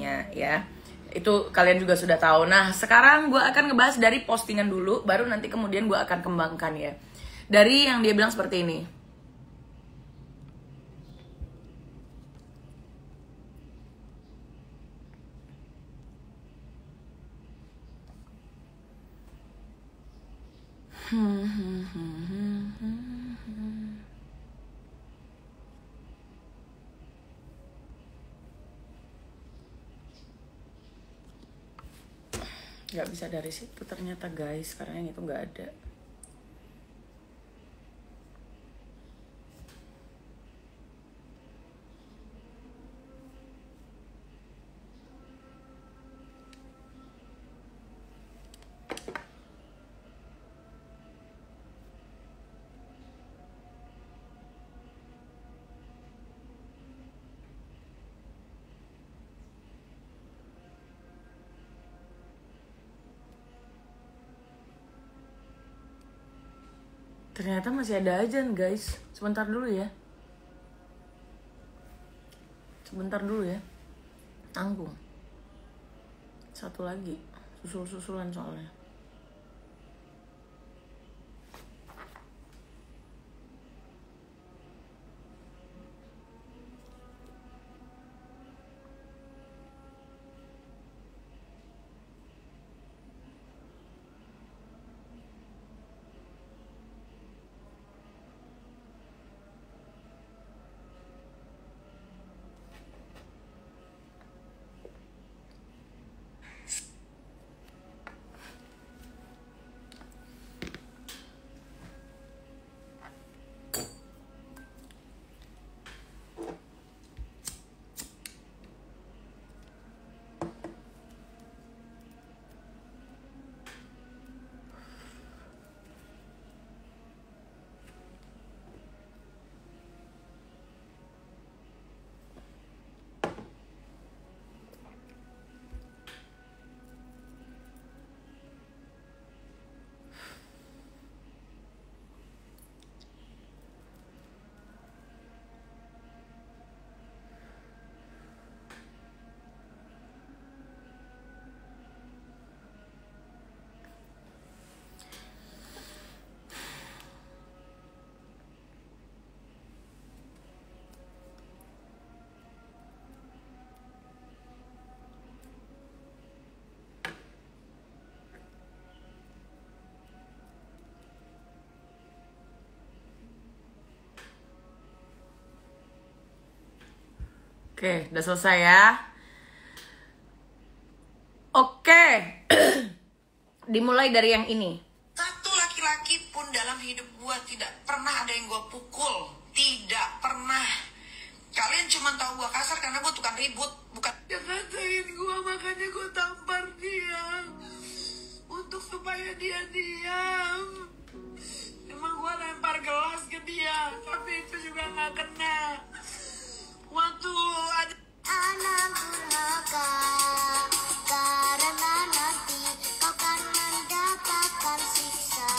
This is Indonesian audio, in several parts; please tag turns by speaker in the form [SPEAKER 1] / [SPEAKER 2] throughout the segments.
[SPEAKER 1] intinya ya. Itu kalian juga sudah tahu. Nah, sekarang gue akan ngebahas dari postingan dulu, baru nanti kemudian gue akan kembangkan ya. Dari yang dia bilang seperti ini. Gak bisa dari situ ternyata guys, karena yang itu gak ada. Ternyata masih ada ajan guys. Sebentar dulu ya. Sebentar dulu ya. Tanggung. Satu lagi. Susul-susulan soalnya. Oke, udah selesai ya. Oke. Dimulai dari yang ini.
[SPEAKER 2] Satu laki-laki pun dalam hidup gua tidak pernah ada yang gua pukul. Tidak pernah. Kalian cuma tahu gua kasar karena gua tukang ribut. Bukan dia ngatain gua, makanya gua tampar dia. Untuk supaya dia diam. Emang gua lempar gelas ke dia. Tapi itu juga gak kena. Waktu ada
[SPEAKER 3] anak durhaka, karena nanti kau kan mendapatkan siksa.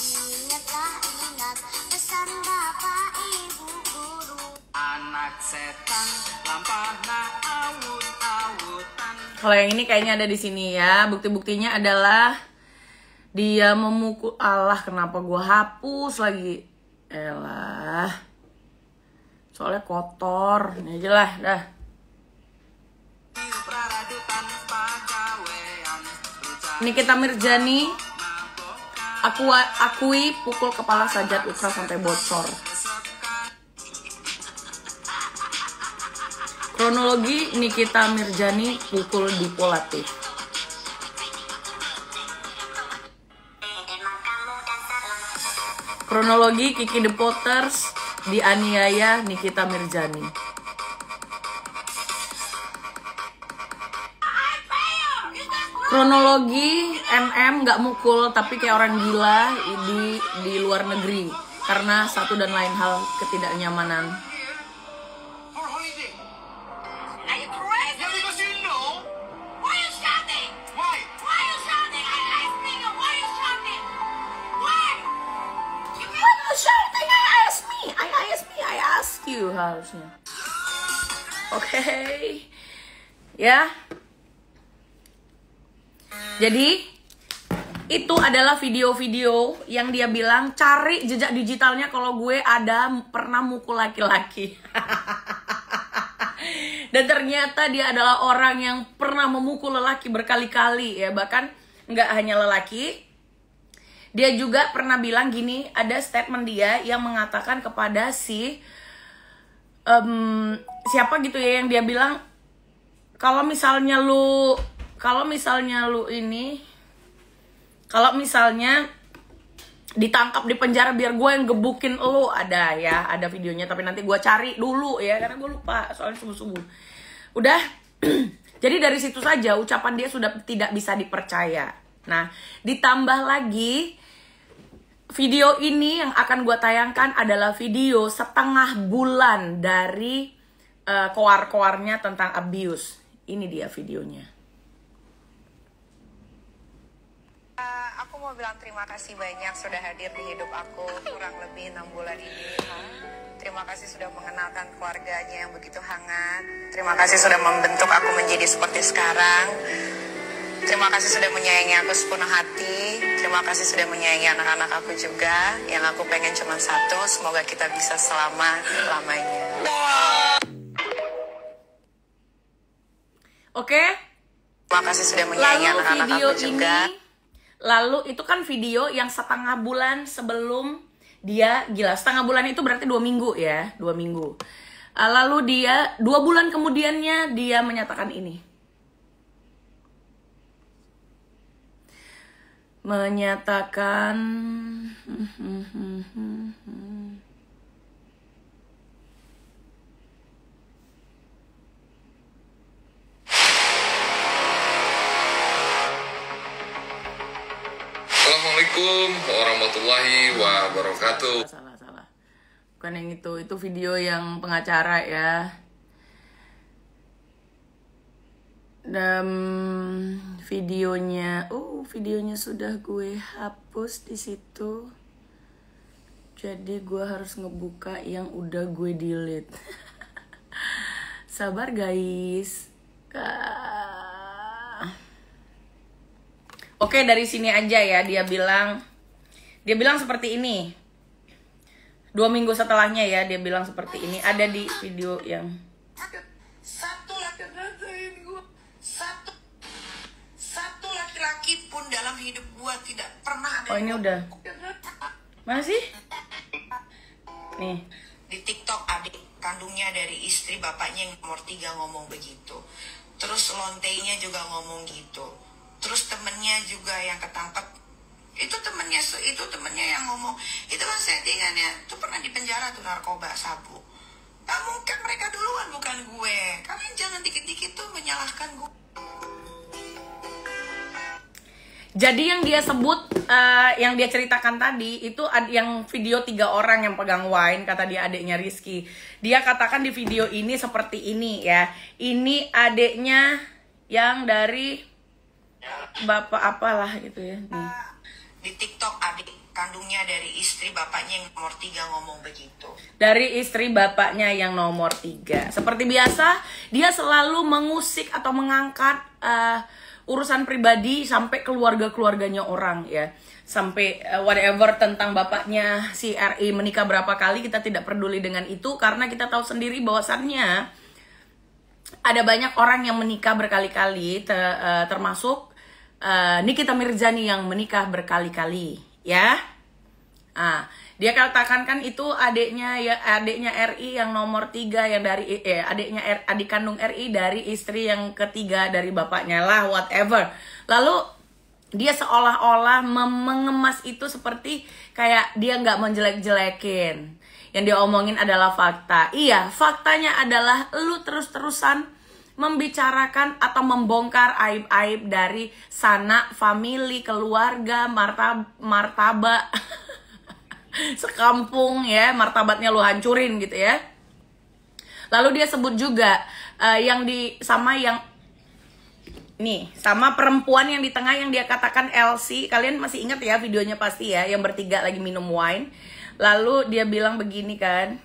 [SPEAKER 3] Ingat pesan bapak ibu guru.
[SPEAKER 2] anak setan lampahna awut-awutan.
[SPEAKER 1] Kalau yang ini kayaknya ada di sini ya. Bukti-buktinya adalah dia memukul. Allah, kenapa gua hapus lagi? Elah. Soalnya kotor. Ini aja lah, dah. Nikita Mirzani akui pukul kepala Sajat Ultra sampai bocor. Kronologi Nikita Mirzani pukul Dipo Latif. Kronologi Kiki The Potters dianiaya Nikita Mirzani. Kronologi MM nggak mukul tapi kayak orang gila di luar negeri karena satu dan lain hal ketidaknyamanan. Harusnya. Oke. ya. Jadi itu adalah video-video yang dia bilang cari jejak digitalnya kalau gue ada pernah mukul laki-laki. Dan ternyata dia adalah orang yang pernah memukul lelaki berkali-kali ya. Bahkan nggak hanya lelaki, dia juga pernah bilang gini, ada statement dia yang mengatakan kepada si siapa gitu ya, yang dia bilang kalau misalnya ditangkap di penjara biar gue yang gebukin lo. Ada videonya, tapi nanti gue cari dulu ya karena gue lupa soalnya subuh-subuh. Udah. Jadi dari situ saja ucapan dia sudah tidak bisa dipercaya. Nah, ditambah lagi video ini yang akan gue tayangkan adalah video setengah bulan dari koar-koarnya tentang abuse. Ini dia videonya.
[SPEAKER 4] Aku mau bilang terima kasih banyak sudah hadir di hidup aku kurang lebih 6 bulan ini. Terima kasih sudah mengenalkan keluarganya yang begitu hangat. Terima kasih sudah membentuk aku menjadi seperti sekarang. Terima kasih sudah menyayangi aku sepenuh hati. Terima kasih sudah menyayangi anak-anak aku juga. Yang aku pengen cuma satu, semoga kita bisa selama-lamanya.
[SPEAKER 1] Oke?
[SPEAKER 4] Terima kasih sudah menyayangi anak-anak aku juga.
[SPEAKER 1] Lalu itu kan video yang setengah bulan sebelum dia gila. Setengah bulan itu berarti 2 minggu ya, 2 minggu. Lalu dia 2 bulan kemudiannya dia menyatakan ini. Menyatakan
[SPEAKER 5] Assalamualaikum warahmatullahi wabarakatuh.
[SPEAKER 1] Salah. Bukan yang itu video yang pengacara ya. Dan videonya sudah gue hapus di situ. Jadi gue harus ngebuka yang udah gue delete. Sabar guys. Oke, dari sini aja ya. Dia bilang seperti ini. 2 minggu setelahnya ya, dia bilang seperti ini. Ada di video yang
[SPEAKER 2] satu laki-laki pun dalam hidup gua tidak pernah ada.
[SPEAKER 1] Oh, ini udah. Masih? Nih.
[SPEAKER 2] Di TikTok adik kandungnya dari istri bapaknya yang nomor 3 ngomong begitu. Terus lonteinya juga ngomong gitu. Terus temennya juga yang ketangkep, itu temennya yang ngomong itu kan settingannya, itu pernah di penjara tuh narkoba sabu. Gak mungkin mereka duluan, bukan gue. Kalian jangan dikit-dikit tuh menyalahkan gue.
[SPEAKER 1] Jadi yang dia sebut, yang dia ceritakan tadi itu yang video 3 orang yang pegang wine, kata dia adiknya Rizky. Dia katakan di video ini seperti ini ya. Ini adiknya yang dari bapak apalah gitu ya. Nih.
[SPEAKER 2] Di TikTok adik kandungnya dari istri bapaknya yang nomor 3 ngomong begitu.
[SPEAKER 1] Dari istri bapaknya yang nomor 3. Seperti biasa, dia selalu mengusik atau mengangkat urusan pribadi sampai keluarga-keluarganya orang ya. Sampai whatever tentang bapaknya si RI menikah berapa kali, kita tidak peduli dengan itu karena kita tahu sendiri bahwasannya ada banyak orang yang menikah berkali-kali, termasuk Nikita Mirzani yang menikah berkali-kali ya. Dia katakan kan itu adiknya RI yang nomor 3 yang dari adik kandung RI dari istri yang ketiga dari bapaknya lah, whatever. Lalu dia seolah-olah mengemas itu seperti kayak dia nggak menjelek-jelekin. Yang dia omongin adalah fakta. Iya, faktanya adalah lu terus-terusan membicarakan atau membongkar aib-aib dari sanak, famili, keluarga, martabak sekampung ya, martabatnya lu hancurin gitu ya. Lalu dia sebut juga sama perempuan yang di tengah yang dia katakan LC. Kalian masih ingat ya videonya pasti ya, yang bertiga lagi minum wine. Lalu dia bilang begini kan,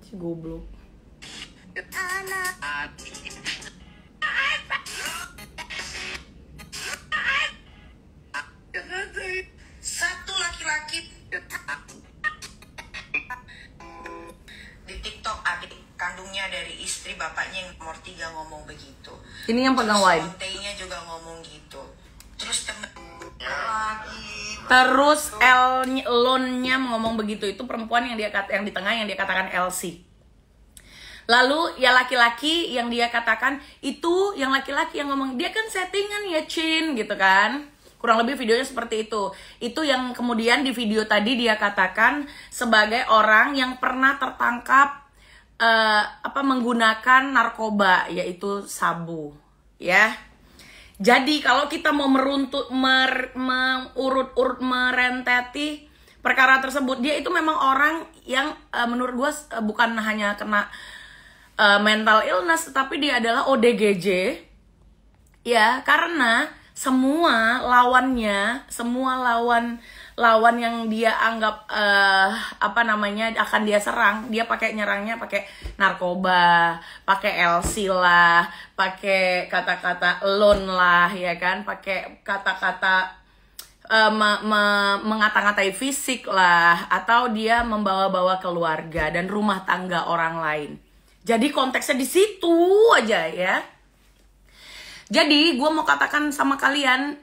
[SPEAKER 1] si goblok.
[SPEAKER 2] Mbaknya yang nomor 3 ngomong begitu.
[SPEAKER 1] Ini yang pegang wine.
[SPEAKER 2] Montainya juga ngomong gitu. Terus
[SPEAKER 1] Terus Elonnya ngomong begitu, itu perempuan yang di tengah yang dia katakan Elsie. Lalu ya laki-laki yang dia katakan itu, yang laki-laki yang ngomong dia kan settingan ya Chin gitu kan. Kurang lebih videonya seperti itu. Itu yang kemudian di video tadi dia katakan sebagai orang yang pernah tertangkap menggunakan narkoba, yaitu sabu, ya. Jadi kalau kita mau mengurut-urut merenteti perkara tersebut, dia itu memang orang yang menurut gue bukan hanya kena mental illness, tapi dia adalah ODGJ, ya, karena semua lawan yang dia anggap akan dia serang, dia nyerangnya pakai narkoba, pakai LC lah, pakai kata-kata alone lah, ya kan, pakai kata-kata mengata-ngatai fisik lah, atau dia membawa-bawa keluarga dan rumah tangga orang lain. Jadi konteksnya di situ aja, ya. Jadi gue mau katakan sama kalian,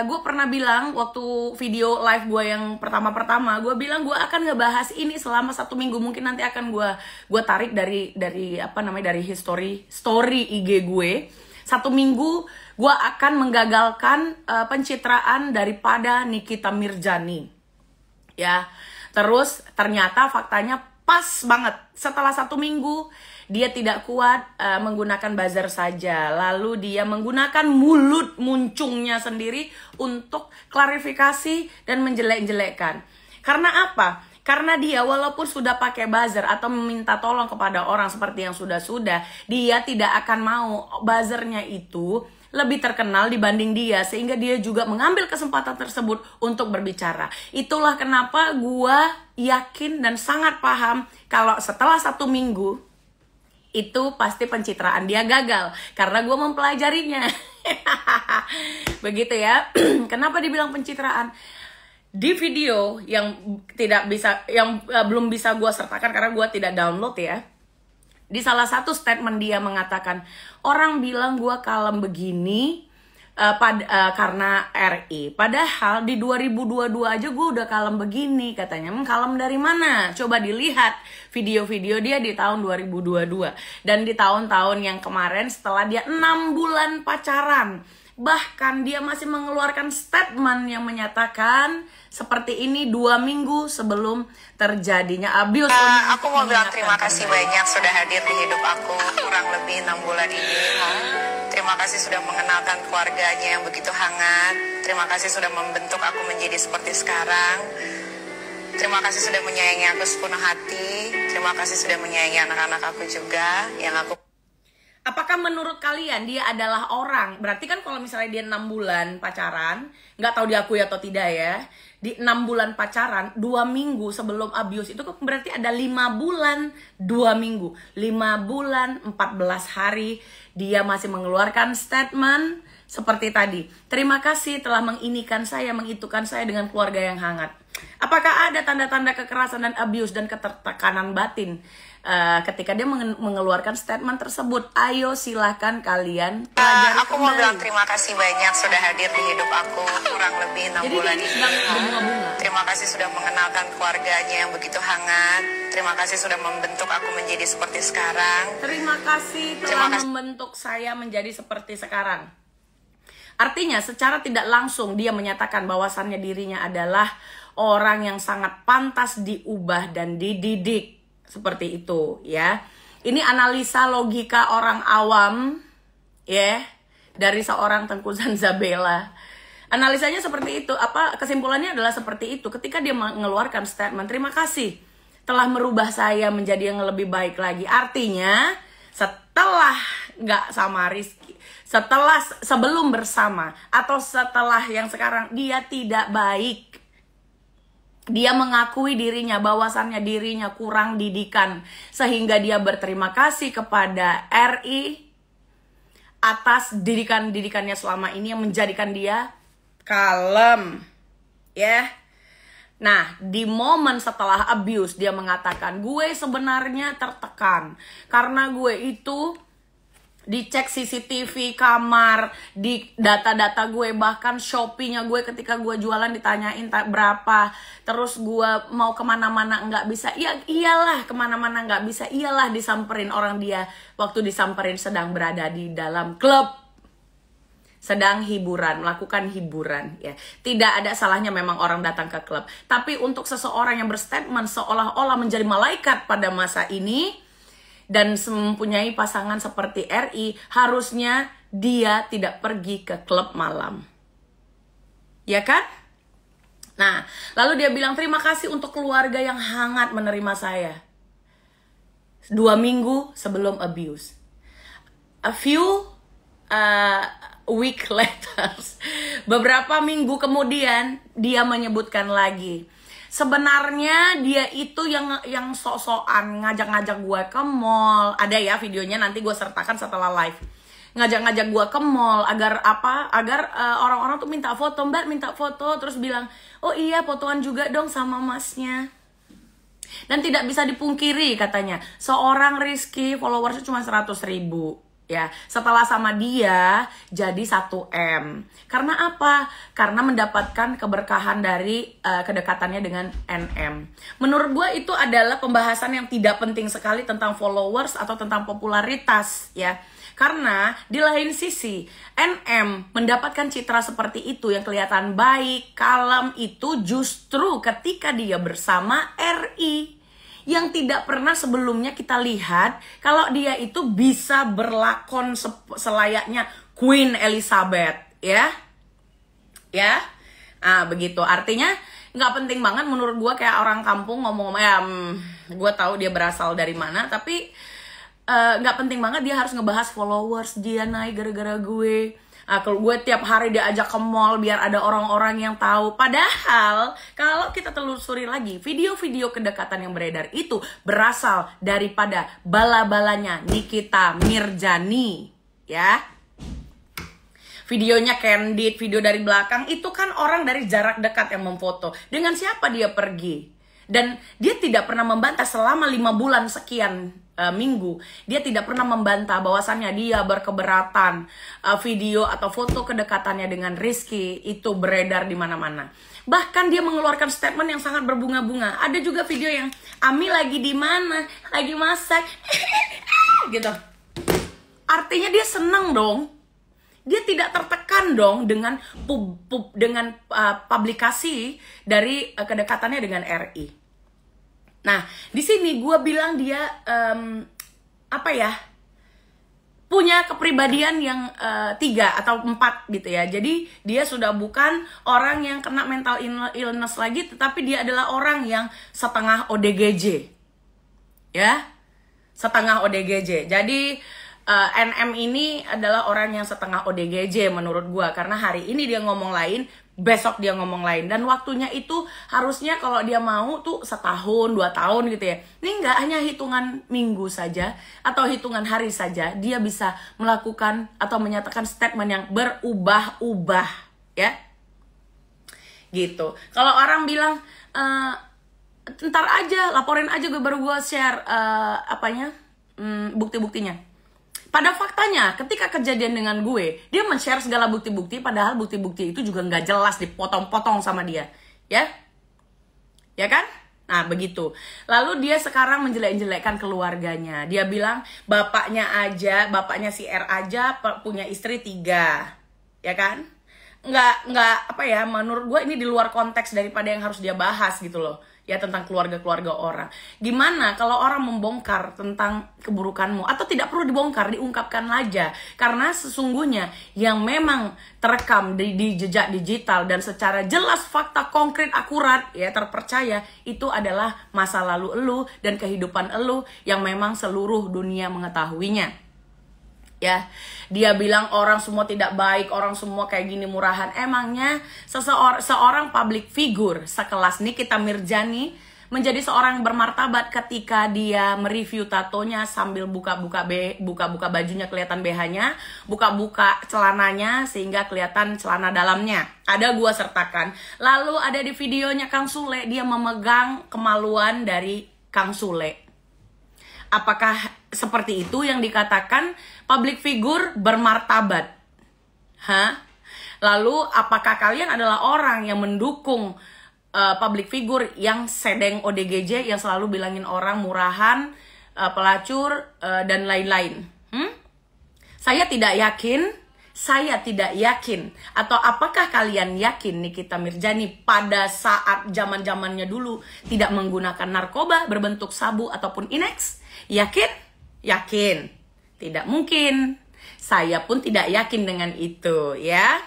[SPEAKER 1] gue pernah bilang waktu video live gue yang pertama-pertama, gue bilang gue akan ngebahas ini selama 1 minggu. Mungkin nanti akan gue tarik dari story IG gue. 1 minggu gue akan menggagalkan pencitraan daripada Nikita Mirzani, ya. Terus ternyata faktanya pas banget. Setelah 1 minggu dia tidak kuat menggunakan buzzer saja. Lalu dia menggunakan mulut muncungnya sendiri untuk klarifikasi dan menjelek-jelekkan. Karena apa? Karena dia walaupun sudah pakai buzzer atau meminta tolong kepada orang seperti yang sudah-sudah, dia tidak akan mau buzzernya itu lebih terkenal dibanding dia, sehingga dia juga mengambil kesempatan tersebut untuk berbicara. Itulah kenapa gua yakin dan sangat paham kalau setelah 1 minggu itu pasti pencitraan dia gagal, karena gue mempelajarinya. Begitu ya. Kenapa dibilang pencitraan? Di video yang belum bisa gue sertakan karena gue tidak download, ya. Di salah satu statement dia mengatakan, orang bilang gue kalem begini karena RI. Padahal di 2022 aja gue udah kalem begini, katanya. Kalem dari mana? Coba dilihat video-video dia di tahun 2022 dan di tahun-tahun yang kemarin setelah dia 6 bulan pacaran. Bahkan dia masih mengeluarkan statement yang menyatakan seperti ini 2 minggu sebelum terjadinya abuse.
[SPEAKER 4] Aku mau bilang terima kasih banyak sudah hadir di hidup aku kurang lebih 6 bulan ini. Terima kasih sudah mengenalkan keluarganya yang begitu hangat. Terima kasih sudah membentuk aku menjadi seperti sekarang. Terima kasih sudah menyayangi aku sepenuh hati. Terima kasih sudah menyayangi anak-anak aku juga yang aku.
[SPEAKER 1] Apakah menurut kalian dia adalah orang? Berarti kan kalau misalnya dia 6 bulan pacaran, nggak tahu diakui atau tidak ya, di 6 bulan pacaran, 2 minggu sebelum abuse itu berarti ada 5 bulan 2 minggu, 5 bulan 14 hari dia masih mengeluarkan statement seperti tadi. Terima kasih telah menginikan saya, mengitukan saya dengan keluarga yang hangat. Apakah ada tanda-tanda kekerasan dan abuse dan ketertekanan batin ketika dia mengeluarkan statement tersebut? Ayo silahkan kalian pelajari
[SPEAKER 4] aku mau bilang terima kasih banyak sudah hadir di hidup aku kurang lebih 6 bulan ini. Terima kasih sudah mengenalkan keluarganya yang begitu hangat. Terima kasih sudah membentuk aku menjadi seperti sekarang.
[SPEAKER 1] Terima kasih telah membentuk saya menjadi seperti sekarang. Artinya secara tidak langsung dia menyatakan bahwasannya dirinya adalah orang yang sangat pantas diubah dan dididik. Seperti itu, ya. Ini analisa logika orang awam, ya, dari seorang Tengku Zanzabela. Analisanya seperti itu. Kesimpulannya adalah seperti itu. Ketika dia mengeluarkan statement, terima kasih telah merubah saya menjadi yang lebih baik lagi. Artinya setelah nggak sama Rizky, sebelum bersama atau setelah yang sekarang, dia tidak baik. Dia mengakui dirinya bahwasannya dirinya kurang didikan, sehingga dia berterima kasih kepada RI atas didikannya selama ini yang menjadikan dia kalem, ya. Nah, di momen setelah abuse dia mengatakan, gue sebenarnya tertekan karena gue itu dicek CCTV kamar, di data-data gue, bahkan Shopee-nya gue ketika gue jualan ditanyain berapa, terus gue mau kemana-mana nggak bisa, ya iyalah kemana-mana nggak bisa, iyalah disamperin orang dia waktu disamperin sedang berada di dalam klub, sedang hiburan, melakukan hiburan ya. Tidak ada salahnya memang orang datang ke klub, tapi untuk seseorang yang berstatement seolah-olah menjadi malaikat pada masa ini dan mempunyai pasangan seperti RI, harusnya dia tidak pergi ke klub malam. Ya kan? Nah, lalu dia bilang terima kasih untuk keluarga yang hangat menerima saya. 2 minggu sebelum abuse. A few week later, beberapa minggu kemudian dia menyebutkan lagi, sebenarnya dia itu yang sok-sokan ngajak-ngajak gue ke mall. Ada ya videonya, nanti gue sertakan setelah live. Ngajak-ngajak gue ke mall agar apa? Agar orang-orang tuh minta foto, Mbak minta foto, terus bilang, "Oh iya, fotoan juga dong sama masnya." Dan tidak bisa dipungkiri katanya, seorang Rizky followersnya cuma 100.000. Ya, setelah sama dia jadi 1M. Karena apa? Karena mendapatkan keberkahan dari kedekatannya dengan NM. Menurut gue itu adalah pembahasan yang tidak penting sekali tentang followers atau tentang popularitas ya. Karena di lain sisi NM mendapatkan citra seperti itu yang kelihatan baik, kalem itu justru ketika dia bersama RI. Yang tidak pernah sebelumnya kita lihat kalau dia itu bisa berlakon selayaknya Queen Elizabeth ya. Begitu, artinya nggak penting banget menurut gue, kayak orang kampung ngomong ya, gue tahu dia berasal dari mana, tapi nggak penting banget dia harus ngebahas followers dia naik gara-gara gue. Kalau gue tiap hari diajak ke mall biar ada orang-orang yang tahu. Padahal kalau kita telusuri lagi, video-video kedekatan yang beredar itu berasal daripada bala-balanya Nikita Mirzani ya. Videonya candid, video dari belakang, itu kan orang dari jarak dekat yang memfoto. Dengan siapa dia pergi? Dan dia tidak pernah membantah selama 5 bulan sekian minggu. Dia tidak pernah membantah bahwasannya dia berkeberatan video atau foto kedekatannya dengan Rizky itu beredar di mana-mana. Bahkan dia mengeluarkan statement yang sangat berbunga-bunga. Ada juga video yang Ami lagi di mana, lagi masak, gitu. Artinya dia senang dong. Dia tidak tertekan dong dengan publikasi dari kedekatannya dengan RI. Nah, di sini gue bilang dia punya kepribadian yang 3 atau 4 gitu ya. Jadi dia sudah bukan orang yang kena mental illness lagi, tetapi dia adalah orang yang setengah ODGJ, ya, setengah ODGJ. Jadi NM ini adalah orang yang setengah ODGJ menurut gue, karena hari ini dia ngomong lain, besok dia ngomong lain, dan waktunya itu harusnya kalau dia mau tuh 1 tahun 2 tahun gitu ya. Ini nggak hanya hitungan minggu saja atau hitungan hari saja dia bisa melakukan atau menyatakan statement yang berubah-ubah ya gitu. Kalau orang bilang ntar aja, laporin aja, gue baru gue share bukti-buktinya. Pada faktanya, ketika kejadian dengan gue, dia men-share segala bukti-bukti, padahal bukti-bukti itu juga nggak jelas, dipotong-potong sama dia, ya kan? Nah, begitu. Lalu dia sekarang menjelek-jelekkan keluarganya. Dia bilang bapaknya si R aja punya istri 3, ya kan? Nggak menurut gue ini di luar konteks daripada yang harus dia bahas gitu loh. Ya, tentang keluarga-keluarga orang. Gimana kalau orang membongkar tentang keburukanmu? Atau tidak perlu dibongkar, diungkapkan aja. Karena sesungguhnya yang memang terekam di jejak digital dan secara jelas, fakta konkret, akurat, ya terpercaya, itu adalah masa lalu elu dan kehidupan elu yang memang seluruh dunia mengetahuinya. Ya, dia bilang orang semua tidak baik, orang semua kayak gini murahan. Emangnya seorang public figure sekelas Nikita Mirzani menjadi seorang yang bermartabat ketika dia mereview tatonya sambil buka-buka bajunya kelihatan BH-nya, buka-buka celananya sehingga kelihatan celana dalamnya. Ada gua sertakan. Lalu ada di videonya Kang Sule, dia memegang kemaluan dari Kang Sule. Apakah seperti itu yang dikatakan public figure bermartabat? Lalu apakah kalian adalah orang yang mendukung public figure yang sedeng ODGJ, yang selalu bilangin orang murahan, pelacur, dan lain-lain? Saya tidak yakin. Atau apakah kalian yakin Nikita Mirzani pada saat zaman-zamannya dulu tidak menggunakan narkoba berbentuk sabu ataupun Inex? Yakin? Tidak mungkin. Saya pun tidak yakin dengan itu, ya.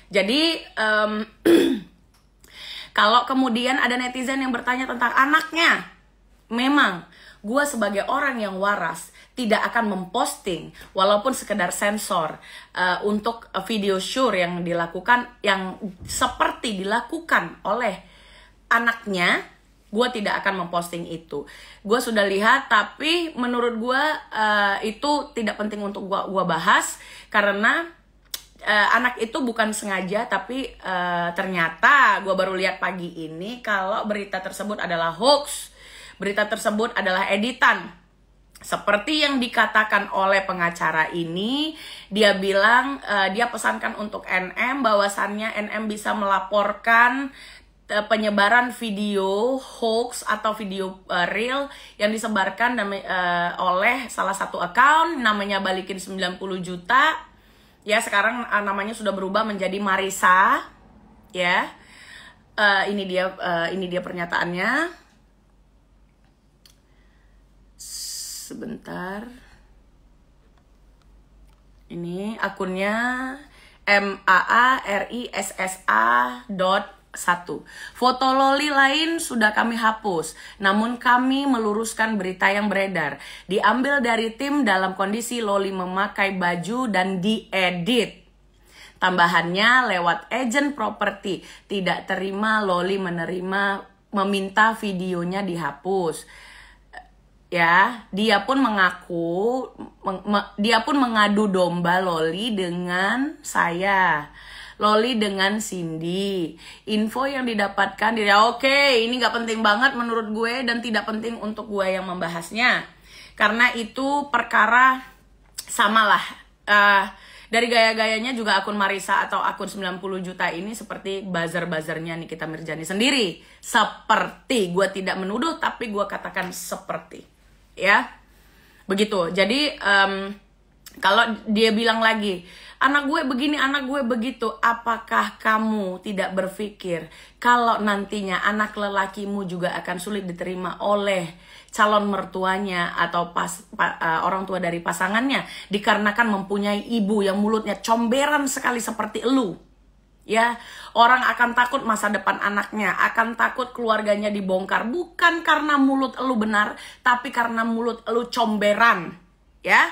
[SPEAKER 1] Jadi kalau kemudian ada netizen yang bertanya tentang anaknya, memang gue sebagai orang yang waras tidak akan memposting walaupun sekedar sensor untuk video shoot yang dilakukan, yang seperti dilakukan oleh anaknya. Gue tidak akan memposting itu. Gue sudah lihat, tapi menurut gue itu tidak penting untuk gue bahas, karena anak itu bukan sengaja, tapi ternyata gue baru lihat pagi ini kalau berita tersebut adalah hoax. Berita tersebut adalah editan. Seperti yang dikatakan oleh pengacara ini, dia bilang, dia pesankan untuk NM bahwasannya NM bisa melaporkan penyebaran video hoax atau video real yang disebarkan oleh salah satu account, namanya Balikin 90 Juta. Ya, sekarang namanya sudah berubah menjadi Marissa. Ya, ini dia pernyataannya. Sebentar. Ini akunnya MAARISSA.1. Foto loli lain sudah kami hapus, namun kami meluruskan berita yang beredar. Diambil dari tim dalam kondisi loli memakai baju dan diedit. Tambahannya lewat agent properti. Tidak terima loli meminta videonya dihapus. Ya, dia pun mengadu domba Loli dengan saya, Loli dengan Cindy. Info yang didapatkan oke, ini gak penting banget menurut gue dan tidak penting untuk gue yang membahasnya, karena itu perkara samalah. Dari gaya-gayanya juga akun Marissa atau akun 90 juta ini seperti buzzer-buzzernya Nikita Mirzani sendiri. Seperti, gue tidak menuduh, tapi gue katakan seperti. Ya, begitu. Jadi kalau dia bilang lagi, anak gue begini, anak gue begitu, apakah kamu tidak berpikir kalau nantinya anak lelakimu juga akan sulit diterima oleh calon mertuanya atau orang tua dari pasangannya, dikarenakan mempunyai ibu yang mulutnya comberan sekali seperti elu? Ya, orang akan takut masa depan anaknya, akan takut keluarganya dibongkar, bukan karena mulut elu benar, tapi karena mulut elu comberan. Ya,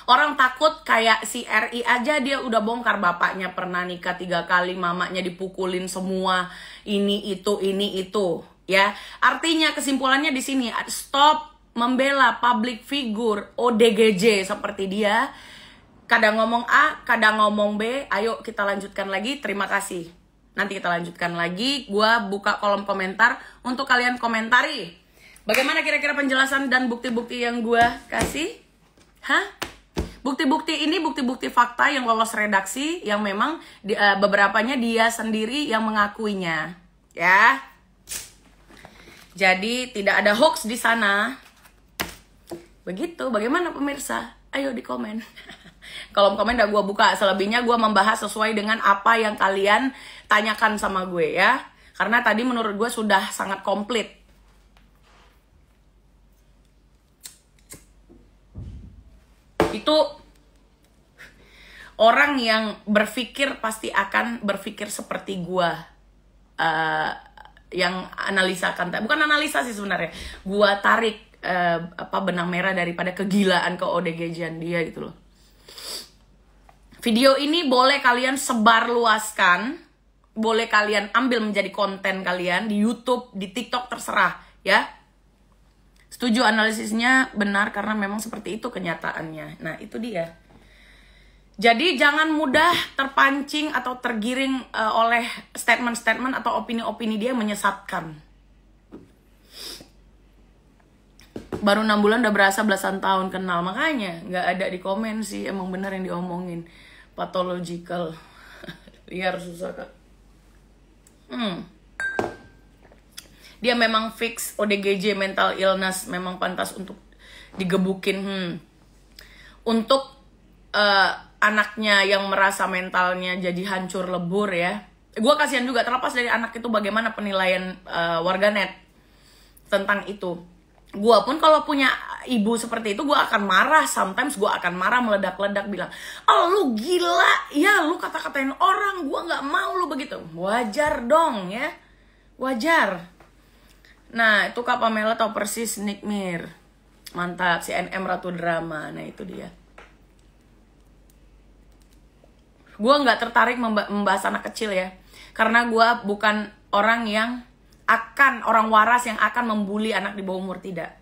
[SPEAKER 1] orang takut kayak si RI aja, dia udah bongkar bapaknya pernah nikah 3 kali, mamanya dipukulin semua, ini itu. Ya, artinya kesimpulannya di sini, stop membela public figure ODGJ seperti dia. Kadang ngomong A, kadang ngomong B. Ayo kita lanjutkan lagi. Terima kasih. Nanti kita lanjutkan lagi. Gua buka kolom komentar untuk kalian komentari. Bagaimana kira-kira penjelasan dan bukti-bukti yang gua kasih? Bukti-bukti ini bukti-bukti fakta yang lolos redaksi, yang memang beberapanya dia sendiri yang mengakuinya. Ya. Jadi tidak ada hoax di sana. Begitu. Bagaimana pemirsa? Ayo di komen. Kolom komen udah gue buka. Selebihnya gue membahas sesuai dengan apa yang kalian tanyakan sama gue, ya. Karena tadi menurut gue sudah sangat komplit. Itu orang yang berpikir pasti akan berpikir seperti gue. Yang analisakan, bukan analisa sih sebenarnya. Gue tarik benang merah daripada kegilaan ke ODGJ-an dia gitu loh. Video ini boleh kalian sebarluaskan, boleh kalian ambil menjadi konten kalian di YouTube, di TikTok, terserah ya. Setuju, analisisnya benar karena memang seperti itu kenyataannya. Nah, itu dia. Jadi jangan mudah terpancing atau tergiring oleh statement-statement atau opini-opini dia yang menyesatkan. Baru 6 bulan udah berasa belasan tahun kenal. Makanya nggak ada di komen sih. Emang bener yang diomongin. Pathological. Liar susah kak. Dia memang fix ODGJ, mental illness. Memang pantas untuk digebukin. Untuk anaknya yang merasa mentalnya jadi hancur lebur ya. Gue kasihan juga, terlepas dari anak itu bagaimana penilaian warganet tentang itu. Gue pun kalau punya ibu seperti itu, gue akan marah. Sometimes gue akan marah, meledak-ledak, bilang, oh lu gila, ya lu kata-katain orang, gue gak mau lu begitu. Wajar dong ya, wajar. Nah itu Kak Pamela tahu persis Nick Mir. Mantap, si NM Ratu Drama. Nah itu dia. Gue gak tertarik membahas anak kecil ya. Karena gue bukan orang yang orang waras yang akan membuli anak di bawah umur, tidak.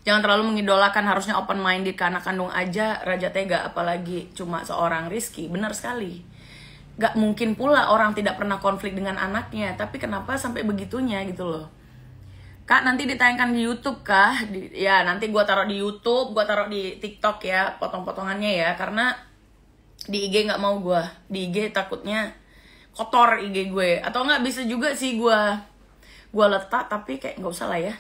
[SPEAKER 1] Jangan terlalu mengidolakan, harusnya open minded ke anak kandung aja raja tega, apalagi cuma seorang Rizky. Benar sekali. Gak mungkin pula orang tidak pernah konflik dengan anaknya, tapi kenapa sampai begitunya gitu loh. Kak nanti ditayangkan di YouTube kah? Ya nanti gue taruh di YouTube, gue taruh di TikTok ya, potong-potongannya ya, karena di IG gak mau gue. Di IG takutnya kotor IG gue, atau nggak bisa juga sih gue letak, tapi kayak nggak usah lah ya.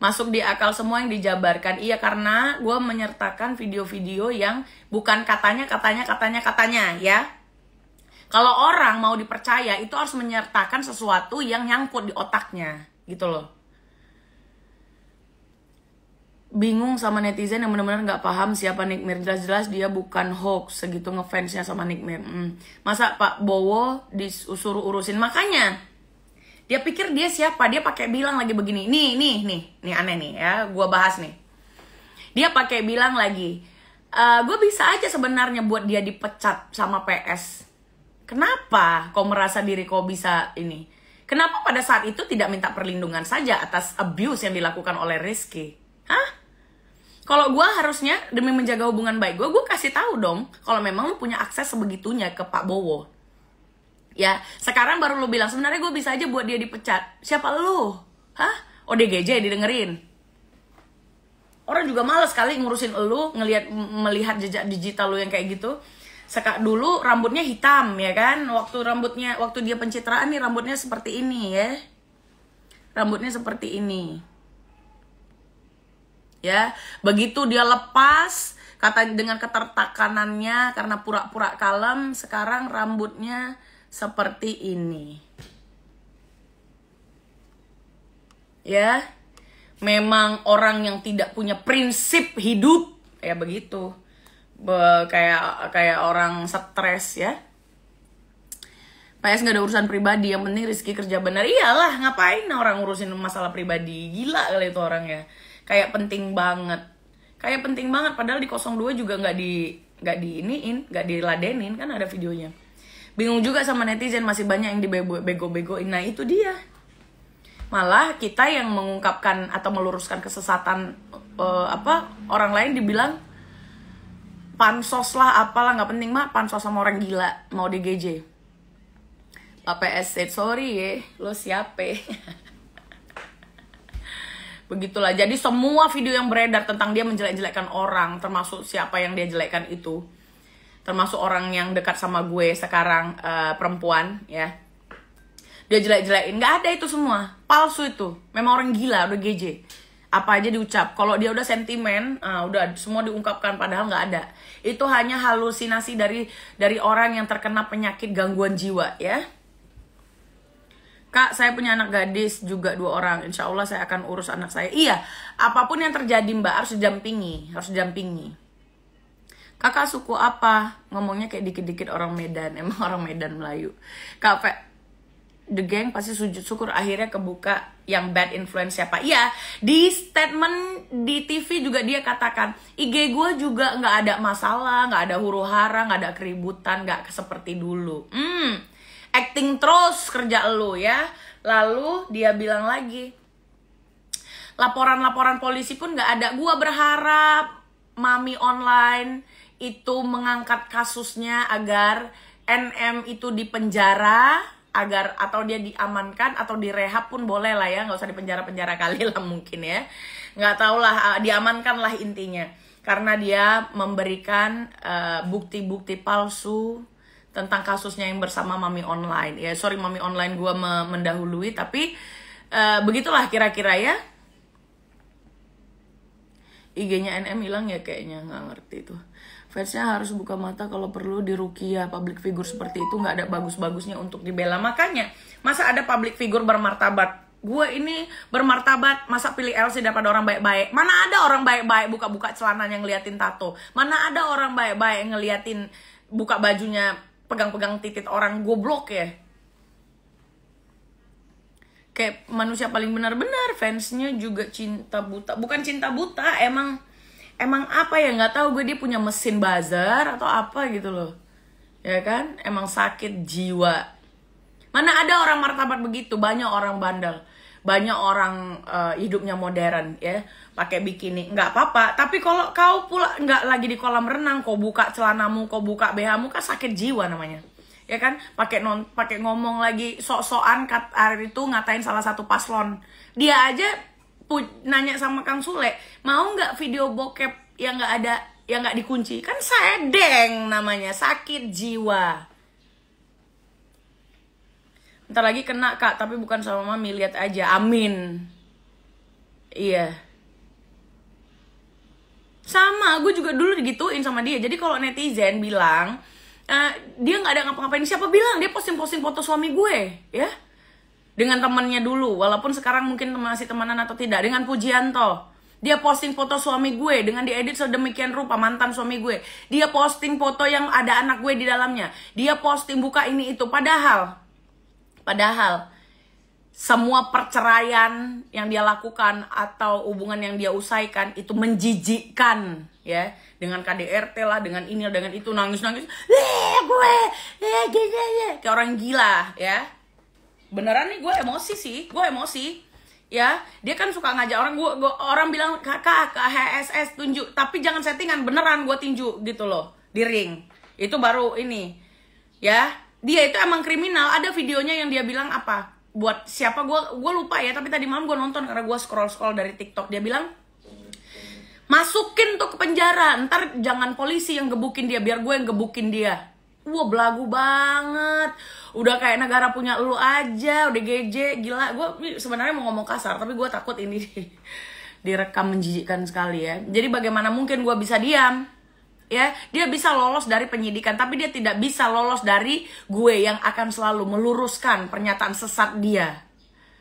[SPEAKER 1] Masuk di akal semua yang dijabarkan. Iya, karena gue menyertakan video-video yang bukan katanya ya. Kalau orang mau dipercaya itu harus menyertakan sesuatu yang nyangkut di otaknya gitu loh. Bingung sama netizen yang benar-benar nggak paham siapa Nick Mir. Jelas-jelas dia bukan hoax, segitu ngefansnya sama Nick Mir. Masa Pak Bowo disuruh urusin? Makanya dia pikir dia siapa? Dia pakai bilang lagi begini. Nih aneh nih ya, gua bahas nih. Dia pakai bilang lagi, gue bisa aja sebenarnya buat dia dipecat sama PS. Kenapa kau merasa diri kau bisa ini? Kenapa pada saat itu tidak minta perlindungan saja atas abuse yang dilakukan oleh Rizky? Hah? Kalau gue harusnya demi menjaga hubungan baik gue kasih tahu dong kalau memang lu punya akses sebegitunya ke Pak Bowo. Ya, sekarang baru lu bilang sebenarnya gue bisa aja buat dia dipecat. Siapa lu? Hah? ODGJ didengerin. Orang juga males kali ngurusin lu, melihat jejak digital lu yang kayak gitu. Dulu rambutnya hitam ya kan? Waktu dia pencitraan nih rambutnya seperti ini ya. Rambutnya seperti ini. Ya, begitu dia lepas dengan ketertekanannya karena pura-pura kalem, sekarang rambutnya seperti ini. Ya, memang orang yang tidak punya prinsip hidup ya begitu. Kayak orang stres ya. PS nggak ada urusan pribadi, yang penting Rizky kerja benar. Iyalah, ngapain orang ngurusin masalah pribadi? Gila kali itu orangnya. Kayak penting banget. Padahal di 02 juga nggak diladenin kan, ada videonya. Bingung juga sama netizen, masih banyak yang dibego-begoin. Nah itu dia. Malah kita yang mengungkapkan atau meluruskan kesesatan orang lain dibilang pansos lah, apalah, nggak penting mah pansos sama orang gila mau DGJ. Pak PS said sorry ya, lo siapa? Begitulah. Jadi semua video yang beredar tentang dia menjelek-jelekkan orang, termasuk siapa yang dia jelekkan itu, termasuk orang yang dekat sama gue sekarang, perempuan ya, dia jelek-jelekin, nggak ada itu semua, palsu itu. Memang orang gila, udah GJ. Apa aja diucap. Kalau dia udah sentimen, udah semua diungkapkan, padahal nggak ada. Itu hanya halusinasi dari orang yang terkena penyakit gangguan jiwa ya. Kak, saya punya anak gadis juga 2 orang. Insya Allah saya akan urus anak saya. Iya, apapun yang terjadi Mbak harus didampingi. Kakak suku apa? Ngomongnya kayak dikit-dikit orang Medan. Emang orang Medan Melayu. Kak, The Gang pasti sujud syukur akhirnya kebuka yang bad influence siapa. Iya, di statement di TV juga dia katakan, IG gue juga nggak ada masalah, nggak ada huru-hara, nggak ada keributan, nggak seperti dulu. Acting terus kerja lu ya. Lalu dia bilang lagi, laporan-laporan polisi pun nggak ada. Gua berharap Mami Online itu mengangkat kasusnya agar NM itu dipenjara agar atau dia diamankan atau direhab pun boleh lah ya, nggak usah dipenjara-penjara kali lah mungkin ya, nggak tahu lah, diamankan lah intinya, karena dia memberikan bukti-bukti palsu tentang kasusnya yang bersama Mami Online ya. Sorry Mami Online gue mendahului, tapi begitulah kira-kira ya. IG-nya NM hilang ya kayaknya, nggak ngerti tuh. Fansnya harus buka mata kalau perlu di rukiah. Public figure seperti itu nggak ada bagus-bagusnya untuk dibela. Makanya masa ada public figure bermartabat? Gue ini bermartabat, masa pilih LC daripada orang baik-baik? Mana ada orang baik-baik buka-buka celananya ngeliatin tato? Mana ada orang baik-baik ngeliatin buka bajunya pegang-pegang titik orang? Goblok ya. Kayak manusia paling benar-benar, fansnya juga cinta buta. Bukan cinta buta, emang apa ya, nggak tahu gue, dia punya mesin buzzer atau apa gitu loh, ya kan? Emang sakit jiwa. Mana ada orang martabat begitu? Banyak orang bandel, banyak orang hidupnya modern ya, pakai bikini, nggak apa-apa. Tapi kalau kau pula nggak lagi di kolam renang, kau buka celanamu, kau buka BH-mu, kan sakit jiwa namanya, ya kan? Pakai ngomong lagi sok-sokan hari itu ngatain salah satu paslon. Dia aja nanya sama Kang Sule, mau nggak video bokep yang nggak ada, yang nggak dikunci? Kan sedeng namanya, sakit jiwa. Ntar lagi kena Kak, tapi bukan sama Mami, lihat aja, amin. Iya, sama gue juga dulu digituin sama dia. Jadi kalau netizen bilang dia nggak ada ngapa-ngapain, siapa bilang? Dia posting-posting foto suami gue ya, dengan temannya dulu, walaupun sekarang mungkin masih temenan atau tidak, dengan Pujianto. Dia posting foto suami gue dengan diedit sedemikian rupa, mantan suami gue. Dia posting foto yang ada anak gue di dalamnya. Dia posting buka ini itu. Padahal semua perceraian yang dia lakukan atau hubungan yang dia usaikan itu menjijikkan ya. Dengan KDRT lah, dengan ini, dengan itu, nangis-nangis. Kayak orang gila ya. Beneran nih, gue emosi ya. Dia kan suka ngajak orang, orang bilang kakak ke HSS tunjuk, tapi jangan settingan, beneran gue tinju gitu loh di ring. Itu baru ini ya. Dia itu emang kriminal. Ada videonya yang dia bilang apa, buat siapa gue lupa ya, tapi tadi malam gue nonton karena gue scroll dari TikTok. Dia bilang, masukin tuh ke penjara, ntar jangan polisi yang gebukin dia, biar gue yang gebukin dia. Wah, belagu banget. Udah kayak negara punya lu aja, udah geje, gila. Gue sebenarnya mau ngomong kasar, tapi gue takut ini direkam menjijikkan sekali ya. Jadi bagaimana mungkin gue bisa diam? Ya, dia bisa lolos dari penyidikan, tapi dia tidak bisa lolos dari gue yang akan selalu meluruskan pernyataan sesat dia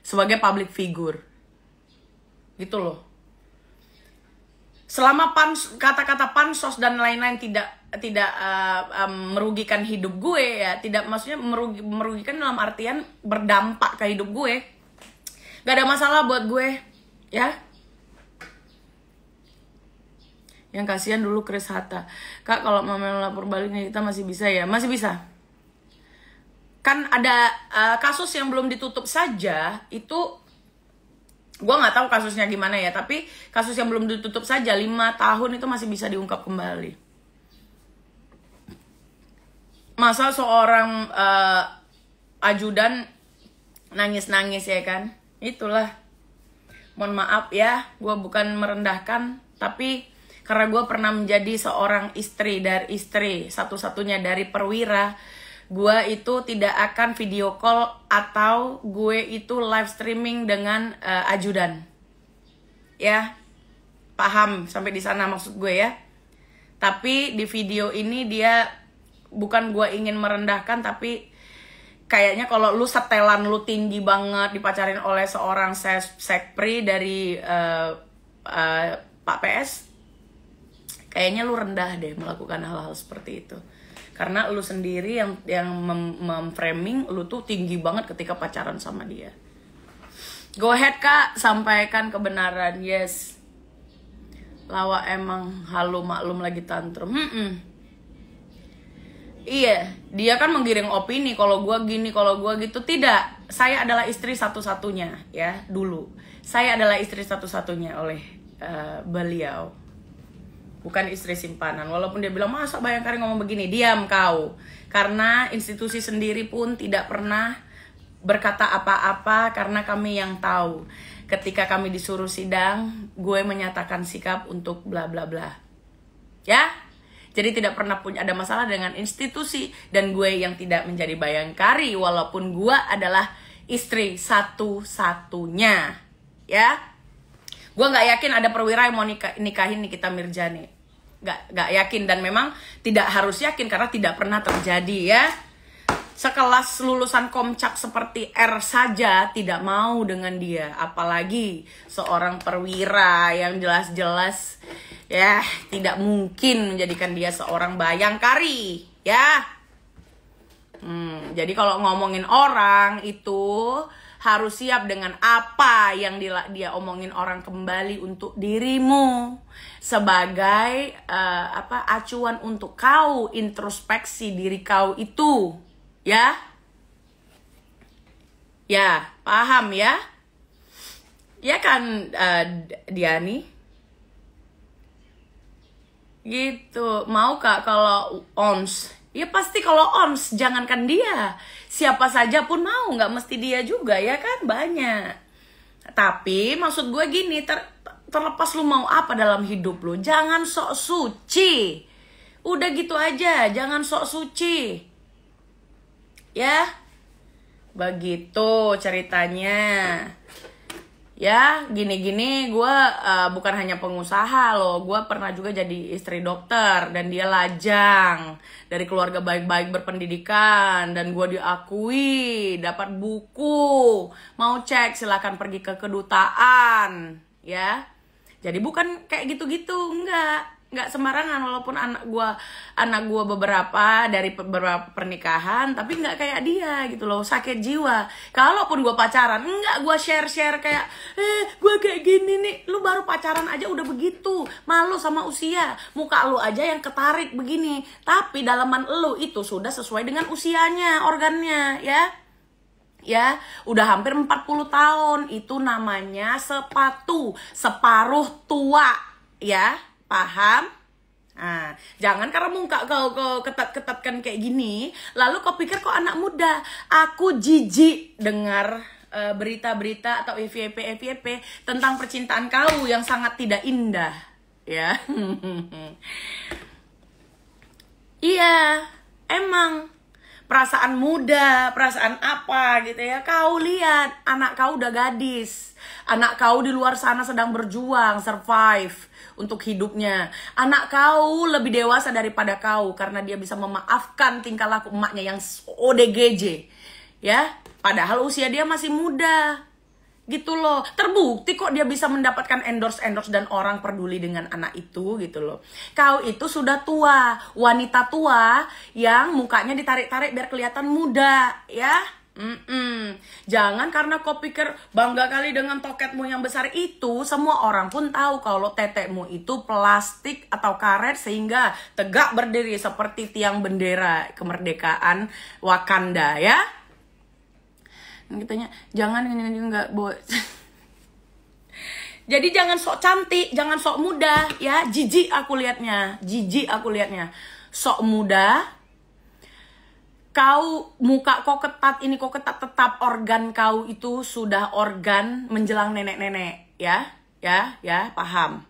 [SPEAKER 1] sebagai public figure. Gitu loh. Selama kata-kata pansos dan lain-lain tidak merugikan hidup gue ya, tidak, maksudnya merugikan dalam artian berdampak ke hidup gue, gak ada masalah buat gue ya. Yang kasihan dulu Chris Hatta. Kak, kalau Mama lapor balik nih, kita masih bisa ya? Masih bisa. Kan ada kasus yang belum ditutup saja, itu gue nggak tahu kasusnya gimana ya, tapi kasus yang belum ditutup saja 5 tahun itu masih bisa diungkap kembali. Masa seorang ajudan nangis-nangis ya kan? Itulah. Mohon maaf ya, gue bukan merendahkan, tapi karena gue pernah menjadi seorang istri satu-satunya dari perwira, gue itu tidak akan video call atau gue itu live streaming dengan ajudan. Ya, paham sampai di sana maksud gue ya. Tapi di video ini dia, bukan gue ingin merendahkan, tapi kayaknya kalau lu setelan, lu tinggi banget, dipacarin oleh seorang sekpri dari Pak PS, kayaknya lu rendah deh melakukan hal-hal seperti itu. Karena lu sendiri yang memframing lu tuh tinggi banget ketika pacaran sama dia. Go ahead Kak, sampaikan kebenaran. Yes, Lawa emang halu maklum lagi tantrum. Iya, dia kan menggiring opini kalau gua gini, kalau gua gitu. Tidak, saya adalah istri satu-satunya ya dulu. Saya adalah istri satu-satunya oleh beliau. Bukan istri simpanan. Walaupun dia bilang, masa Bayangkari ngomong begini, diam kau. Karena institusi sendiri pun tidak pernah berkata apa-apa karena kami yang tahu. Ketika kami disuruh sidang, gue menyatakan sikap untuk bla bla bla. Ya? Jadi tidak pernah punya ada masalah dengan institusi, dan gue yang tidak menjadi bayangkari walaupun gue adalah istri satu-satunya. Ya? Gue nggak yakin ada perwira yang mau nikahin Nikita Mirzani. Nggak yakin, dan memang tidak harus yakin karena tidak pernah terjadi ya. Sekelas lulusan Komcap seperti R saja tidak mau dengan dia, apalagi seorang perwira yang jelas-jelas ya tidak mungkin menjadikan dia seorang bayangkari ya. Jadi kalau ngomongin orang itu harus siap dengan apa yang dia omongin orang kembali untuk dirimu sebagai acuan untuk kau introspeksi diri kau itu. Ya, paham ya? Ya kan, Diani? Gitu. Mau kak kalau OMS? Ya pasti kalau OMS, jangankan dia. Siapa saja pun mau, nggak mesti dia juga ya kan, banyak. Tapi maksud gue gini, terlepas lu mau apa dalam hidup lu, jangan sok suci. Udah gitu aja, jangan sok suci. Ya, begitu ceritanya. Ya, gini-gini gue bukan hanya pengusaha loh. Gue pernah juga jadi istri dokter, dan dia lajang dari keluarga baik-baik berpendidikan, dan gue diakui, dapat buku. Mau cek silakan pergi ke kedutaan, ya. Jadi bukan kayak gitu-gitu, nggak sembarangan. Walaupun anak gua beberapa dari beberapa pernikahan, tapi nggak kayak dia gitu loh, sakit jiwa. Kalaupun gua pacaran, nggak gua share kayak gua kayak gini nih. Lu baru pacaran aja udah begitu, malu sama usia, muka lu aja yang ketarik begini, tapi dalaman lu itu sudah sesuai dengan usianya, organnya ya udah hampir 40 tahun. Itu namanya separuh tua ya. Paham? Nah, jangan karena muka kau ketat-ketatkan kayak gini, lalu kau pikir kau anak muda. Aku jijik dengar berita-berita atau FYP tentang percintaan kau yang sangat tidak indah, ya. Iya, emang perasaan muda, perasaan apa gitu ya. Kau lihat, anak kau udah gadis. Anak kau di luar sana sedang berjuang, survive untuk hidupnya. Anak kau lebih dewasa daripada kau karena dia bisa memaafkan tingkah laku emaknya yang ODGJ. Ya, padahal usia dia masih muda. Gitu loh. Terbukti kok dia bisa mendapatkan endorse dan orang peduli dengan anak itu gitu loh. Kau itu sudah tua, wanita tua yang mukanya ditarik-tarik biar kelihatan muda, ya. Jangan karena kau pikir bangga kali dengan toketmu yang besar itu, semua orang pun tahu kalau tetekmu itu plastik atau karet sehingga tegak berdiri seperti tiang bendera kemerdekaan Wakanda, ya. Kitanya jangan ini enggak boy. Jadi jangan sok cantik, jangan sok muda, ya. Jijik aku liatnya. Sok muda. Kau muka kau ketat, ini kau ketat, tetap organ kau itu sudah organ menjelang nenek-nenek, ya, paham?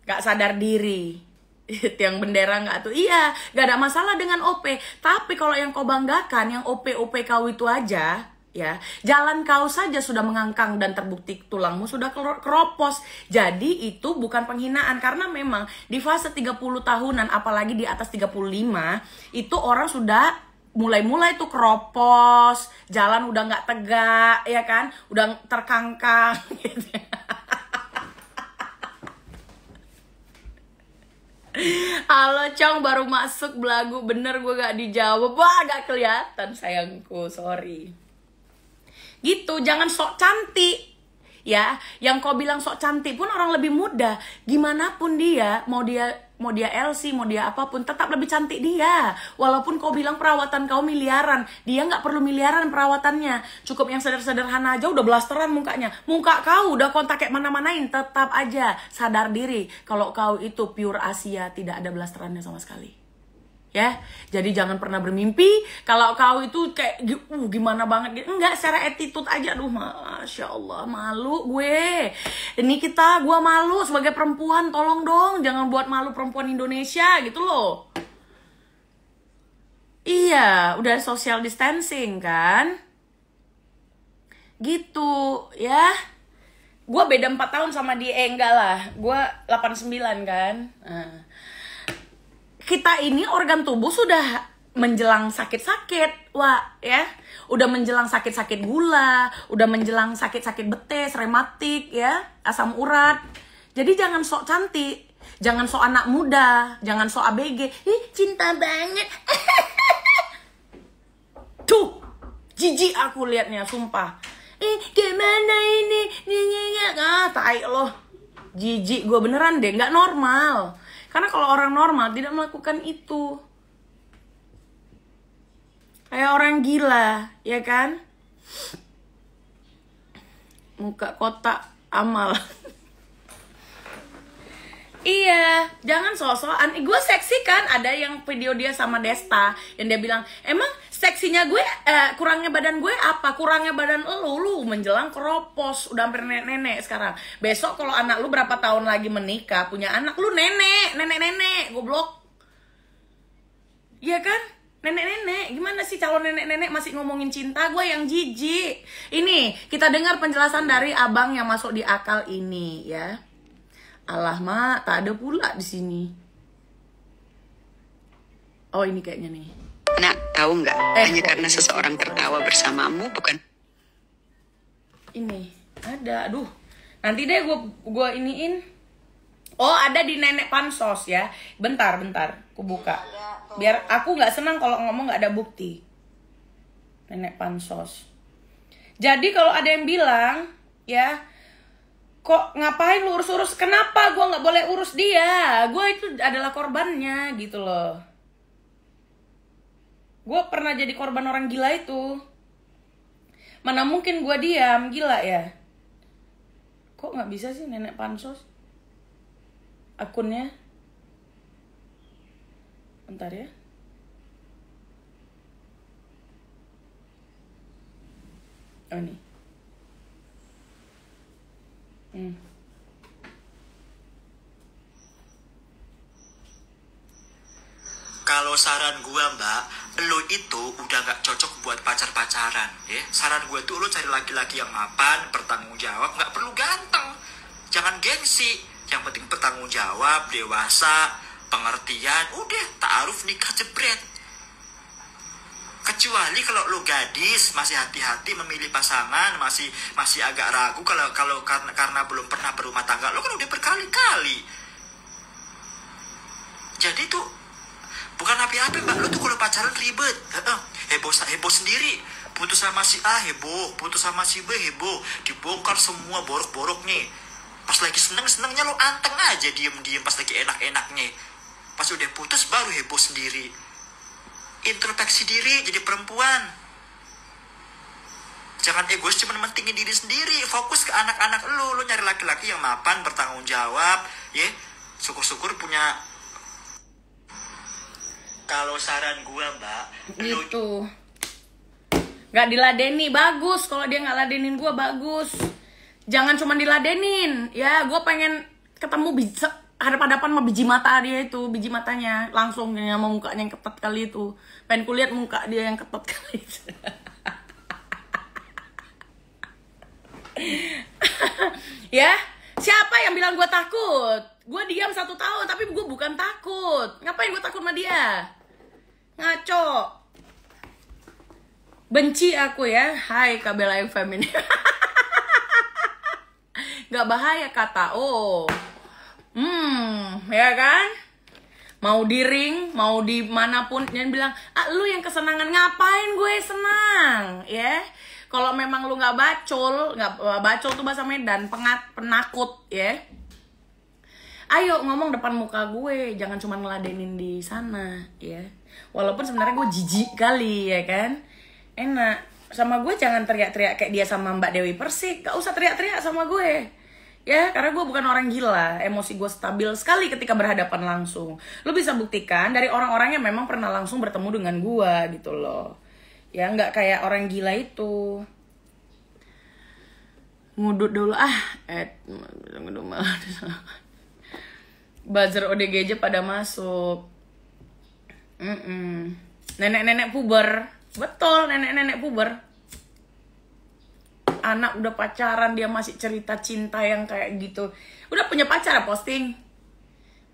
[SPEAKER 1] Gak sadar diri. Tiang bendera nggak tuh? Iya, gak ada masalah dengan OP. Tapi kalau yang kau banggakan, yang OP kau itu aja, ya, jalan kau saja sudah mengangkang dan terbukti tulangmu sudah keropos. Jadi itu bukan penghinaan, karena memang di fase 30 tahunan, apalagi di atas 35, itu orang sudah mulai tuh keropos, jalan udah nggak tegak, ya kan, udah terkangkang gitu. Halo Cong, baru masuk belagu, bener gue gak dijawab. Wah, gak kelihatan sayangku, sorry. Gitu, jangan sok cantik. Ya, yang kau bilang sok cantik pun orang lebih muda. Gimana pun dia, mau dia LC, mau dia apapun, tetap lebih cantik dia. Walaupun kau bilang perawatan kau miliaran, dia nggak perlu miliaran perawatannya. Cukup yang sederhana aja udah blasteran mukanya. Muka kau udah kontak kayak mana-manain, tetap aja sadar diri kalau kau itu pure Asia, tidak ada blasterannya sama sekali. ya. Jadi jangan pernah bermimpi kalau kau itu kayak gimana banget gitu. Enggak, secara attitude aja. Aduh, Masya Allah, malu gue. Ini gue malu sebagai perempuan. Tolong dong, jangan buat malu perempuan Indonesia gitu loh. Iya, udah social distancing kan. Gitu ya. Gue beda 4 tahun sama dia. Enggak lah, gue 89 kan. Kita ini organ tubuh sudah menjelang sakit-sakit, Wak, ya. Udah menjelang sakit-sakit gula, udah menjelang sakit-sakit betes, rematik, ya, asam urat. Jadi jangan sok cantik, jangan sok anak muda, jangan sok ABG. Ih, cinta banget. Tuh, jijik aku liatnya, sumpah. Gimana ini? Tai loh. Jijik gue beneran deh, nggak normal. Karena kalau orang normal tidak melakukan itu. Kayak orang gila, ya kan? Muka kotak amal. Iya, jangan sok-sokan. Gue seksi kan? Ada yang video dia sama Desta yang dia bilang, emang seksinya gue, kurangnya badan gue apa? Kurangnya badan lu menjelang keropos, udah hampir nenek-nenek sekarang. Besok kalau anak lu berapa tahun lagi menikah, punya anak, lu nenek, goblok. Iya kan? Nenek-nenek, gimana sih calon nenek-nenek masih ngomongin cinta? Gue yang jijik. Ini, kita dengar penjelasan dari abang yang masuk di akal ini, ya. Alah, Mak, tak ada pula di sini. Oh, ini kayaknya nih.
[SPEAKER 6] Nak, tahu nggak? Hanya karena seseorang tertawa bersamamu, bukan?
[SPEAKER 1] Ini ada, aduh. Nanti deh gue iniin. Oh, ada di Nenek Pansos ya. Bentar, aku buka. Biar aku nggak senang kalau ngomong nggak ada bukti. Nenek Pansos. Jadi kalau ada yang bilang, ya, kok ngapain lu urus-urus? Kenapa gue nggak boleh urus dia? Gue itu adalah korbannya gitu loh. Gue pernah jadi korban orang gila itu. Mana mungkin gue diam, gila ya. Kok nggak bisa sih Nenek Pansos akunnya? Bentar ya. Oh ini.
[SPEAKER 7] Kalau saran gua, Mbak, lo itu udah gak cocok buat pacar-pacaran, ya. Saran gua tuh lo cari laki-laki yang mapan, bertanggung jawab, gak perlu ganteng. Jangan gengsi, yang penting bertanggung jawab, dewasa, pengertian, udah ta'aruf nikah jebret. Kecuali kalau lo gadis masih hati-hati memilih pasangan, masih agak ragu kalau karena belum pernah berumah tangga, lo kan udah berkali-kali. Jadi tuh bukan api-api, Mbak, lo tuh kalau pacaran ribet, heboh sendiri. Putus sama si A heboh, putus sama si B heboh, dibongkar semua borok-borok nih. Pas lagi seneng-senengnya lo anteng aja, diem-diem pas lagi enak-enaknya. Pas udah putus baru heboh sendiri. Introspeksi diri jadi perempuan. Jangan egois cuma mentingin diri sendiri. Fokus ke anak-anak lo nyari laki-laki yang mapan, bertanggung jawab, ya. Syukur-syukur punya. Kalau saran gua, Mbak,
[SPEAKER 1] gitu. Gak diladeni, bagus. Kalau dia gak ladenin gua, bagus. Jangan cuma diladenin, ya. Gua pengen ketemu hadapan-hadapan sama biji mata dia itu, biji matanya langsung sama mukanya yang ketat kali itu. Pengen kulihat muka dia yang ketat kali itu. Ya, siapa yang bilang gue takut? Gue diam 1 tahun, tapi gue bukan takut. Ngapain gue takut sama dia? Ngaco. Benci aku ya. Hai Kabela yang feminin. Gak bahaya kata. Oh. Ya kan? Mau di ring, mau di manapun, jangan bilang, lu yang kesenangan. Ngapain gue senang, ya? Kalau memang lu nggak bacol tuh bahasa Medan, penakut, ya. Ayo ngomong depan muka gue, jangan cuma ngeladenin di sana, ya. Walaupun sebenarnya gue jijik kali, ya kan? Enak. Sama gue jangan teriak-teriak kayak dia sama Mbak Dewi Persik, gak usah teriak-teriak sama gue. Ya, karena gue bukan orang gila. Emosi gue stabil sekali ketika berhadapan langsung. Lo bisa buktikan dari orang-orang yang memang pernah langsung bertemu dengan gue gitu loh. Ya, nggak kayak orang gila itu. Ngudut dulu buzzer ODGJ pada masuk. Nenek-nenek puber. Betul, nenek-nenek puber. Anak udah pacaran, dia masih cerita cinta yang kayak gitu. Udah punya pacar posting.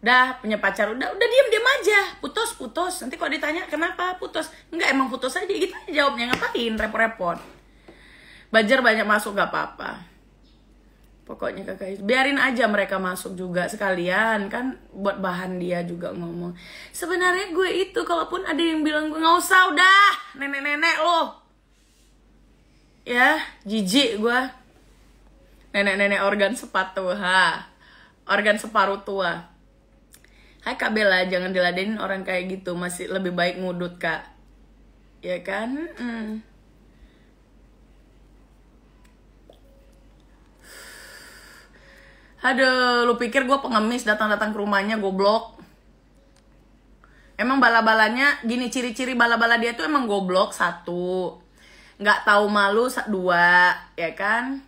[SPEAKER 1] Udah punya pacar, udah diam aja. Putus. Nanti kalau ditanya kenapa putus, enggak emang putus aja gitu aja jawabnya, ngapain repot-repot. Buzzer banyak masuk gak apa-apa. Pokoknya kakak biarin aja mereka masuk juga sekalian kan, buat bahan dia juga ngomong. Sebenarnya gue itu, kalaupun ada yang bilang gue nggak usah, udah nenek-nenek lo. Ya, jijik gue. Nenek-nenek organ sepatu, organ separuh tua. Hai Kak Bella, jangan diladenin orang kayak gitu. Masih lebih baik ngudut, Kak. Ya kan? Aduh, lu pikir gue pengemis datang-datang ke rumahnya, goblok. Emang bala-balanya, gini ciri-ciri bala-bala dia tuh emang goblok, 1. Nggak tahu malu, 2, ya kan?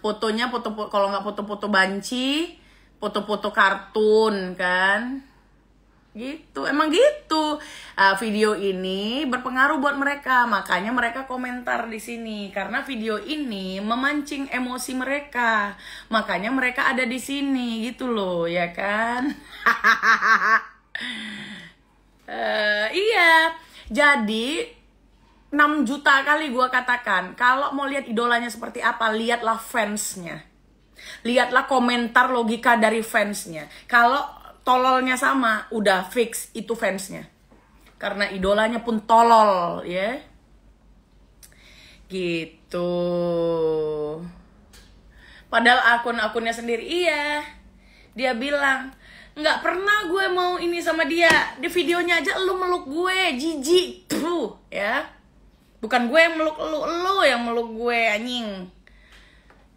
[SPEAKER 1] Fotonya kalau nggak foto-foto banci, foto-foto kartun kan, gitu. Emang gitu. Video ini berpengaruh buat mereka, makanya mereka komentar di sini karena video ini memancing emosi mereka, makanya mereka ada di sini gitu loh, ya kan? Iya, jadi 6 juta kali gue katakan, kalau mau lihat idolanya seperti apa, lihatlah fansnya. Lihatlah komentar logika dari fansnya. Kalau tololnya sama, udah fix itu fansnya. Karena idolanya pun tolol, ya. Gitu. Padahal akun-akunnya sendiri, iya. Dia bilang, nggak pernah gue mau ini sama dia. Di videonya aja lu meluk gue, jijik. Tuh, ya. Bukan gue yang meluk lu yang meluk gue, anjing.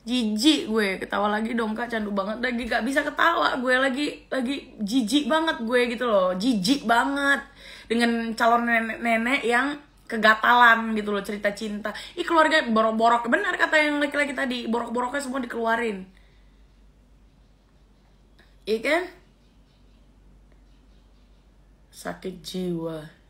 [SPEAKER 1] Jijik gue. Ketawa lagi dong Kak, candu banget. Lagi gak bisa ketawa gue, lagi jijik banget gue gitu loh. Jijik banget dengan calon nenek-nenek yang kegatalan gitu loh, cerita cinta. Keluarga borok-borok. Benar kata yang laki-laki tadi, borok-boroknya semua dikeluarin. Iya kan? Sakit jiwa.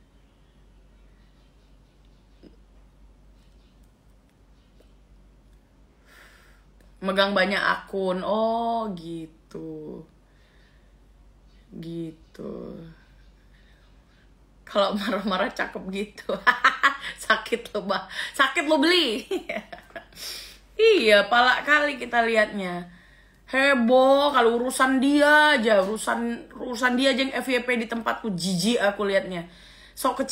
[SPEAKER 1] Megang banyak akun. Oh gitu. Kalau marah-marah cakep gitu. Sakit lo bah. Sakit lo beli. Iya, palak kali kita liatnya. Heboh kalau urusan dia aja, urusan dia aja yang FYP di tempatku, jijik aku liatnya. Sok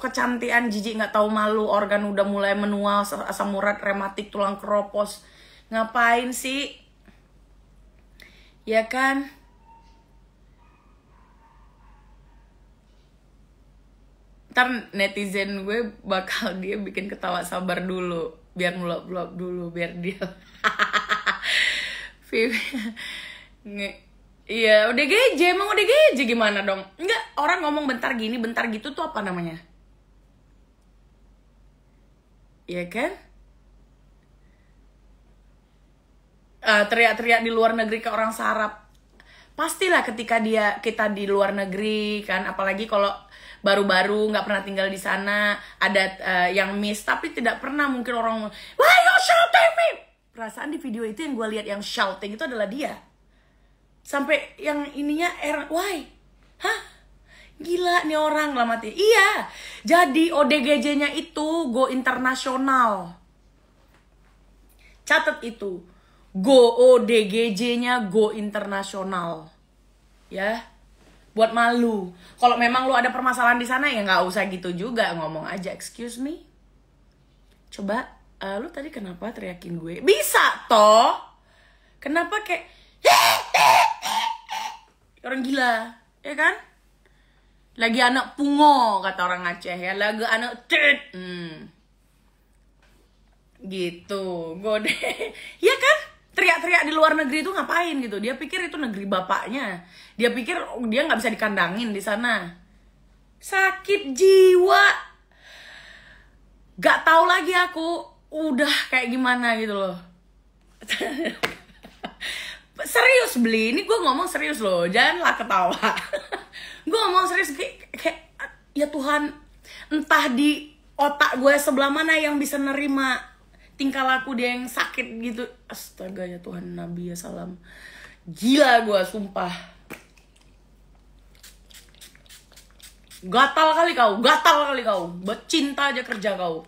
[SPEAKER 1] kecantian, jijik nggak tahu malu, organ udah mulai menua, asam urat, rematik, tulang keropos. Ngapain sih? Ya kan? Ntar netizen gue bakal dia bikin ketawa, sabar dulu. Biar mulak-mulak dulu, biar dia. Iya, ODGJ, emang ODGJ gimana dong? Enggak, orang ngomong bentar gini, bentar gitu tuh apa namanya? Iya kan? Teriak-teriak di luar negeri ke orang sarap. Pastilah ketika kita di luar negeri kan, apalagi kalau baru-baru nggak pernah tinggal di sana, ada yang miss, tapi tidak pernah mungkin orang, why you shouting me? Perasaan di video itu yang gue lihat yang shouting itu adalah dia. Sampai yang ininya why? Hah? Gila nih orang lah mati. Iya. Jadi ODGJ-nya itu go internasional. Catat itu. Go ODGJ-nya go internasional. Ya. Buat malu. Kalau memang lu ada permasalahan di sana ya nggak usah gitu juga, ngomong aja, excuse me. Coba lu tadi kenapa teriakin gue? Bisa toh. Kenapa kayak orang gila, ya kan? Lagi anak pungo kata orang Aceh ya, lagi anak tit. Gitu, gode. Ya kan? Teriak-teriak di luar negeri itu ngapain gitu? Dia pikir itu negeri bapaknya. Dia pikir dia nggak bisa dikandangin di sana. Sakit jiwa. Gak tahu lagi aku udah kayak gimana gitu loh. Serius Bli, ini gue ngomong serius loh, janganlah ketawa. Gue ngomong serius kayak ya Tuhan, entah di otak gue sebelah mana yang bisa nerima tingkah laku dia yang sakit gitu. Astaga ya Tuhan, Nabi ya salam. Gila gue sumpah. Gatal kali kau. Bercinta aja kerja kau.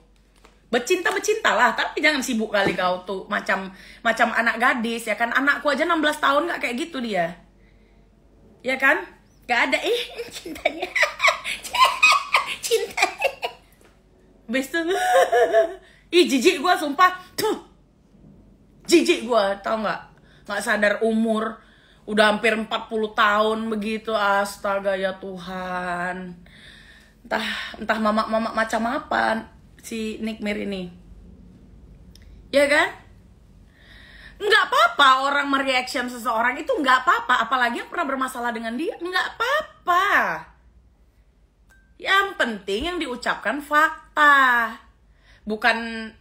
[SPEAKER 1] Bercinta-lah, tapi jangan sibuk kali kau tuh macam anak gadis ya kan. Anakku aja 16 tahun gak kayak gitu dia. Ya kan? Gak ada cintanya. Cinta. Best tuh. Ih jijik gue sumpah. Tuh. Jijik gue, tau gak? Gak sadar umur. Udah hampir 40 tahun begitu. Astaga ya Tuhan. Entah mama macam apa si Nick Mir ini. Ya kan? Nggak apa-apa orang mereaction seseorang itu, nggak apa-apa. Apalagi yang pernah bermasalah dengan dia, nggak apa-apa. Yang penting yang diucapkan fakta. Bukan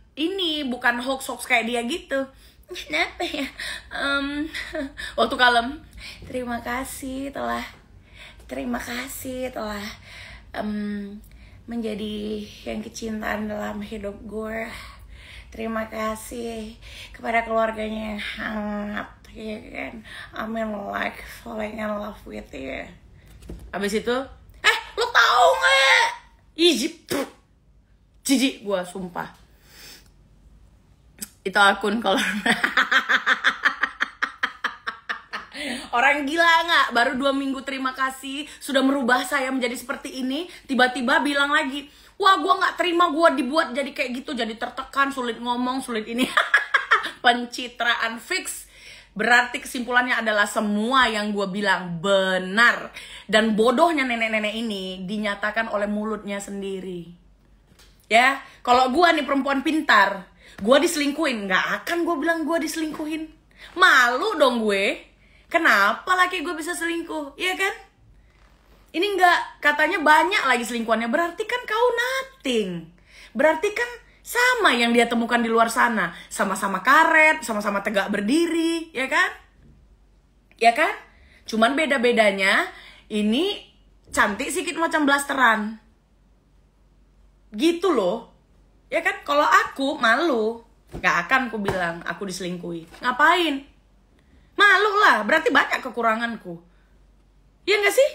[SPEAKER 1] hoax kayak dia gitu. Kenapa ya? Waktu kalem, terima kasih telah menjadi yang kecintaan dalam hidup gue. Terima kasih kepada keluarganya yang hangat, ya kan? I'm in like falling in love with you. Abis itu, lo tau nggak? Jijik gue sumpah. Itu akun kalau orang gila nggak? Baru 2 minggu terima kasih sudah merubah saya menjadi seperti ini. Tiba-tiba bilang lagi, wah gue nggak terima gue dibuat jadi kayak gitu, jadi tertekan, sulit ngomong, sulit ini. Pencitraan fix. Berarti kesimpulannya adalah semua yang gue bilang benar. Dan bodohnya nenek-nenek ini dinyatakan oleh mulutnya sendiri. Ya, kalau gue nih perempuan pintar, gue diselingkuhin, nggak akan gue bilang gue diselingkuhin. Malu dong gue. Kenapa laki gue bisa selingkuh? Iya kan? Ini enggak, katanya banyak lagi selingkuhannya. Berarti kan kau nothing. Berarti kan sama yang dia temukan di luar sana. Sama-sama karet, sama-sama tegak berdiri. Ya kan? Ya kan? Cuman beda-bedanya, ini cantik sedikit macam blasteran. Gitu loh. Ya kan? Kalau aku malu, gak akan aku bilang aku diselingkuhi. Ngapain? Malu lah, berarti banyak kekuranganku. Iya gak sih?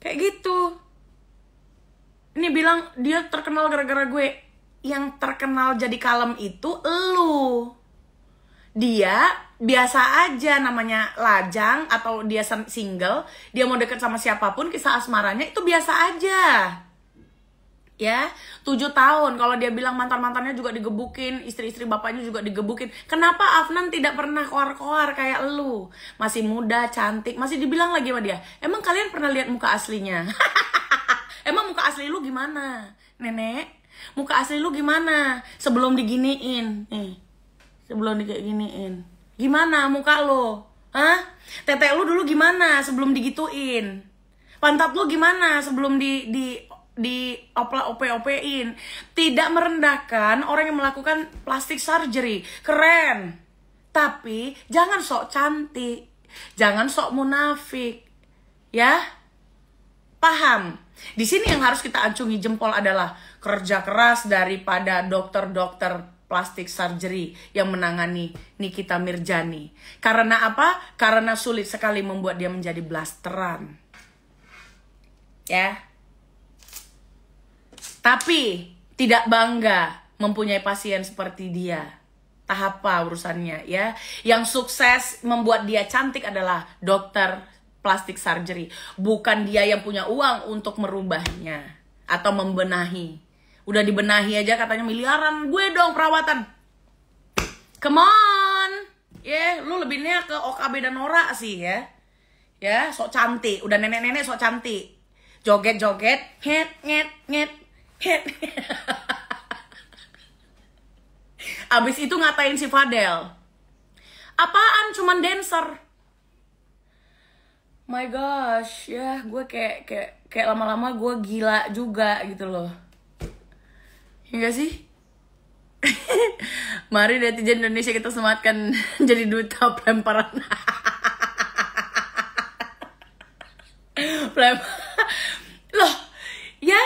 [SPEAKER 1] Kayak gitu. Ini bilang dia terkenal gara-gara gue. Yang terkenal jadi kalem itu elu. Dia biasa aja, namanya lajang atau dia single. Dia mau deket sama siapapun, kisah asmaranya itu biasa aja. Ya, 7 tahun. Kalau dia bilang mantan-mantannya juga digebukin, istri-istri bapaknya juga digebukin. Kenapa Afnan tidak pernah koar-koar kayak lu? Masih muda, cantik, masih dibilang lagi sama dia, emang kalian pernah lihat muka aslinya? Emang muka asli lu gimana, nenek? Muka asli lu gimana sebelum diginiin? Sebelum diginiin, gimana muka lu? Hah? Tete lu dulu gimana sebelum digituin? Pantat lu gimana sebelum di op-in? Tidak merendahkan orang yang melakukan plastik surgery. Keren. Tapi jangan sok cantik. Jangan sok munafik. Ya? Paham? Di sini yang harus kita acungi jempol adalah kerja keras daripada dokter-dokter plastik surgery yang menangani Nikita Mirjani. Karena apa? Karena sulit sekali membuat dia menjadi blasteran. Ya? Tapi tidak bangga mempunyai pasien seperti dia. Tahap apa urusannya ya? Yang sukses membuat dia cantik adalah dokter plastik surgery. Bukan dia yang punya uang untuk merubahnya atau membenahi. Udah dibenahi aja katanya miliaran. Gue dong perawatan. Come on. Lu lebihnya ke OKB dan Nora sih ya. Ya, sok cantik. Udah nenek-nenek sok cantik. Joget-joget. Het. Abis itu ngatain si Fadel, apaan cuman dancer. My gosh, ya gue kayak lama-lama gue gila juga gitu loh. Ya gak sih? Mari netizen Indonesia kita sematkan jadi duta pelemparan. Loh, ya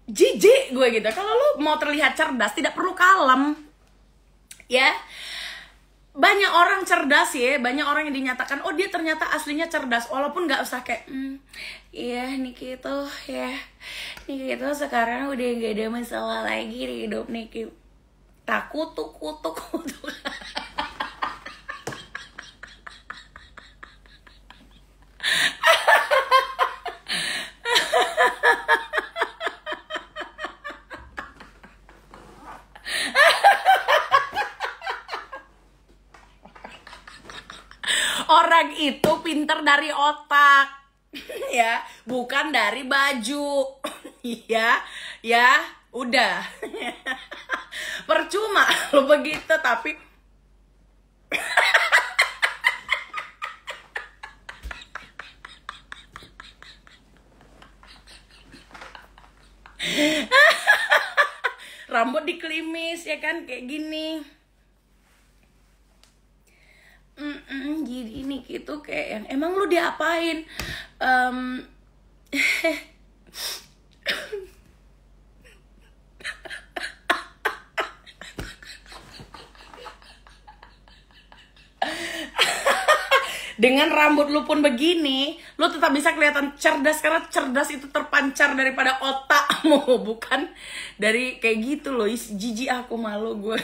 [SPEAKER 1] jijik gue gitu. Kalau lu mau terlihat cerdas tidak perlu kalem. Ya. Banyak orang cerdas ya, banyak orang yang dinyatakan oh dia ternyata aslinya cerdas, walaupun nggak usah kayak iya Niki itu ya Niki itu sekarang udah gak ada masalah lagi di hidup Niki, tak kutuk. Orang itu pinter dari otak, ya, bukan dari baju, ya, udah, percuma lo begitu tapi, rambut dikelimis ya kan kayak gini. Jadi ini gitu kayak yang emang lu diapain? Dengan rambut lu pun begini, lu tetap bisa kelihatan cerdas karena cerdas itu terpancar daripada otakmu, bukan dari kayak gitu loh. Jijik aku, malu gue.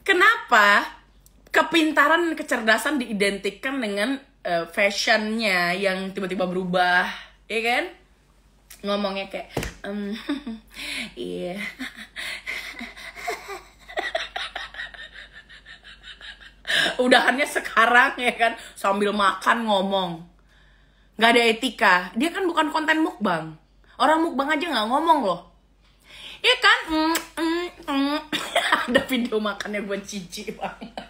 [SPEAKER 1] Kenapa kepintaran dan kecerdasan diidentikan dengan fashionnya yang tiba-tiba berubah, ya kan? Ngomongnya kayak, iya. Udahannya sekarang ya kan, sambil makan ngomong. Gak ada etika. Dia kan bukan konten mukbang. Orang mukbang aja gak ngomong loh. Iya kan? Ada video makannya gue jijik banget.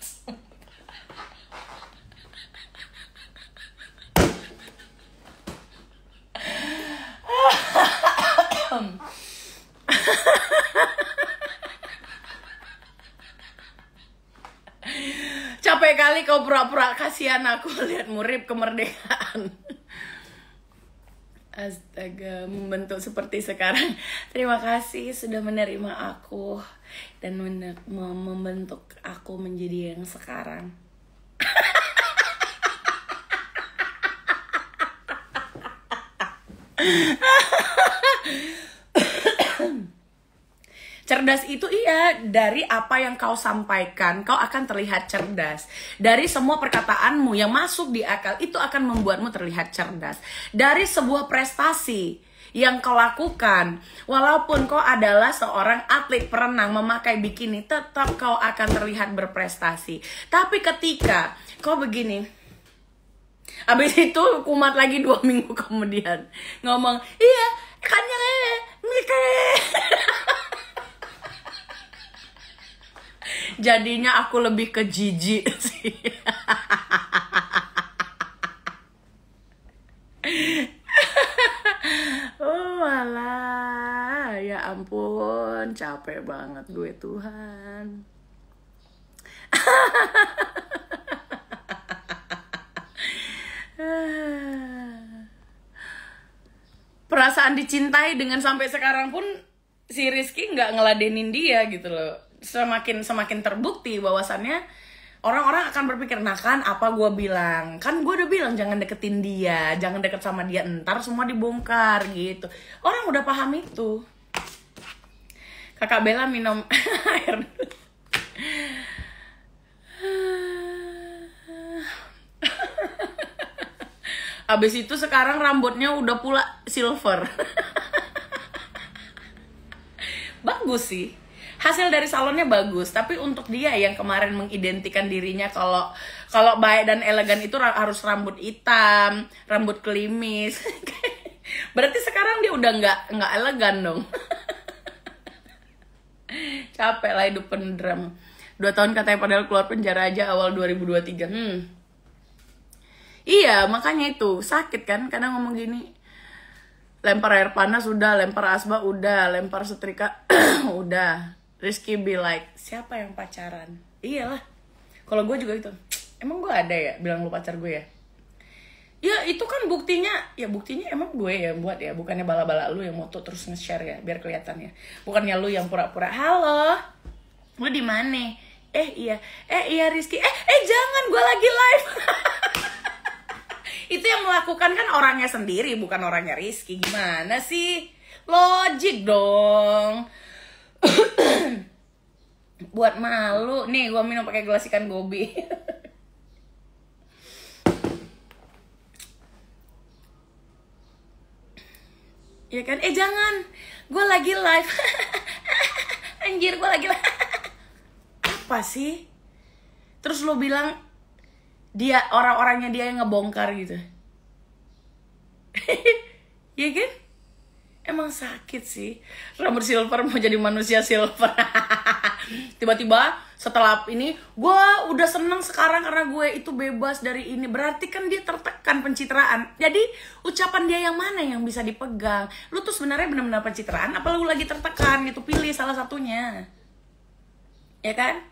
[SPEAKER 1] Capek kali kau pura-pura kasihan aku lihat Murib kemerdekaan. Astaga, membentuk seperti sekarang. Terima kasih sudah menerima aku dan membentuk aku menjadi yang sekarang. Cerdas itu iya, dari apa yang kau sampaikan, kau akan terlihat cerdas. Dari semua perkataanmu yang masuk di akal, itu akan membuatmu terlihat cerdas. Dari sebuah prestasi yang kau lakukan, walaupun kau adalah seorang atlet perenang memakai bikini, tetap kau akan terlihat berprestasi. Tapi ketika kau begini, habis itu kumat lagi 2 minggu kemudian, ngomong, iya, kan jadinya aku lebih ke jijik sih. Oh alah, ya ampun, capek banget gue Tuhan. Perasaan dicintai dengan sampai sekarang pun si Rizky nggak ngeladenin dia gitu loh. Semakin terbukti bahwasannya orang-orang akan berpikir, nah kan apa gue bilang, kan gue udah bilang jangan deketin dia, jangan deket sama dia, ntar semua dibongkar gitu. Orang udah paham itu. Kakak Bella minum air. Abis itu sekarang rambutnya udah pula silver. Bagus sih. Hasil dari salonnya bagus, tapi untuk dia yang kemarin mengidentikan dirinya kalau baik dan elegan itu harus rambut hitam, rambut klimis. Berarti sekarang dia udah nggak elegan dong. Capek lah hidup penderam. 2 tahun katanya padahal keluar penjara aja awal 2023. Iya, makanya itu sakit kan kadang ngomong gini. Lempar air panas udah, lempar asbak udah, lempar setrika udah. Rizky be like, siapa yang pacaran? Iyalah. Kalau gue juga gitu. Emang gue ada ya bilang lu pacar gue ya? Ya itu kan buktinya emang gue yang buat ya, bukannya bala-bala lu yang moto terus nge-share ya biar kelihatan ya. Bukannya lu yang pura-pura, halo, lu di mana? Iya Rizky, jangan, gue lagi live. Itu yang melakukan kan orangnya sendiri, bukan orangnya Rizky. Gimana sih? Logik dong. Buat malu. Nih, gue minum pakai gelas ikan gobi. Ya kan? Jangan. Gue lagi live. Anjir, gue lagi live. Apa sih? Terus lo bilang dia orang-orangnya dia yang ngebongkar gitu. Ya kan? Emang sakit sih. Rambut silver mau jadi manusia silver. Tiba-tiba setelah ini gue udah seneng sekarang karena gue itu bebas dari ini. Berarti kan dia tertekan pencitraan. Jadi ucapan dia yang mana yang bisa dipegang? Lu tuh sebenarnya benar-benar pencitraan apa lu lagi tertekan gitu? Pilih salah satunya. Ya kan?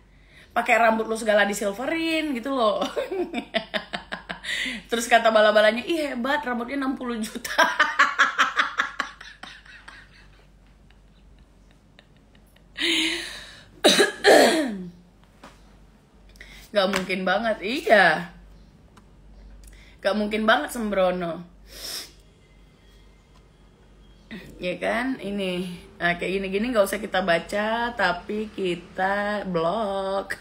[SPEAKER 1] Pakai rambut lu segala disilverin gitu loh. Terus kata bala-balanya, ih hebat rambutnya 60 juta. Gak mungkin banget, iya. Gak mungkin banget sembrono. Ya kan, ini nah, kayak gini-gini gak usah kita baca, tapi kita blok.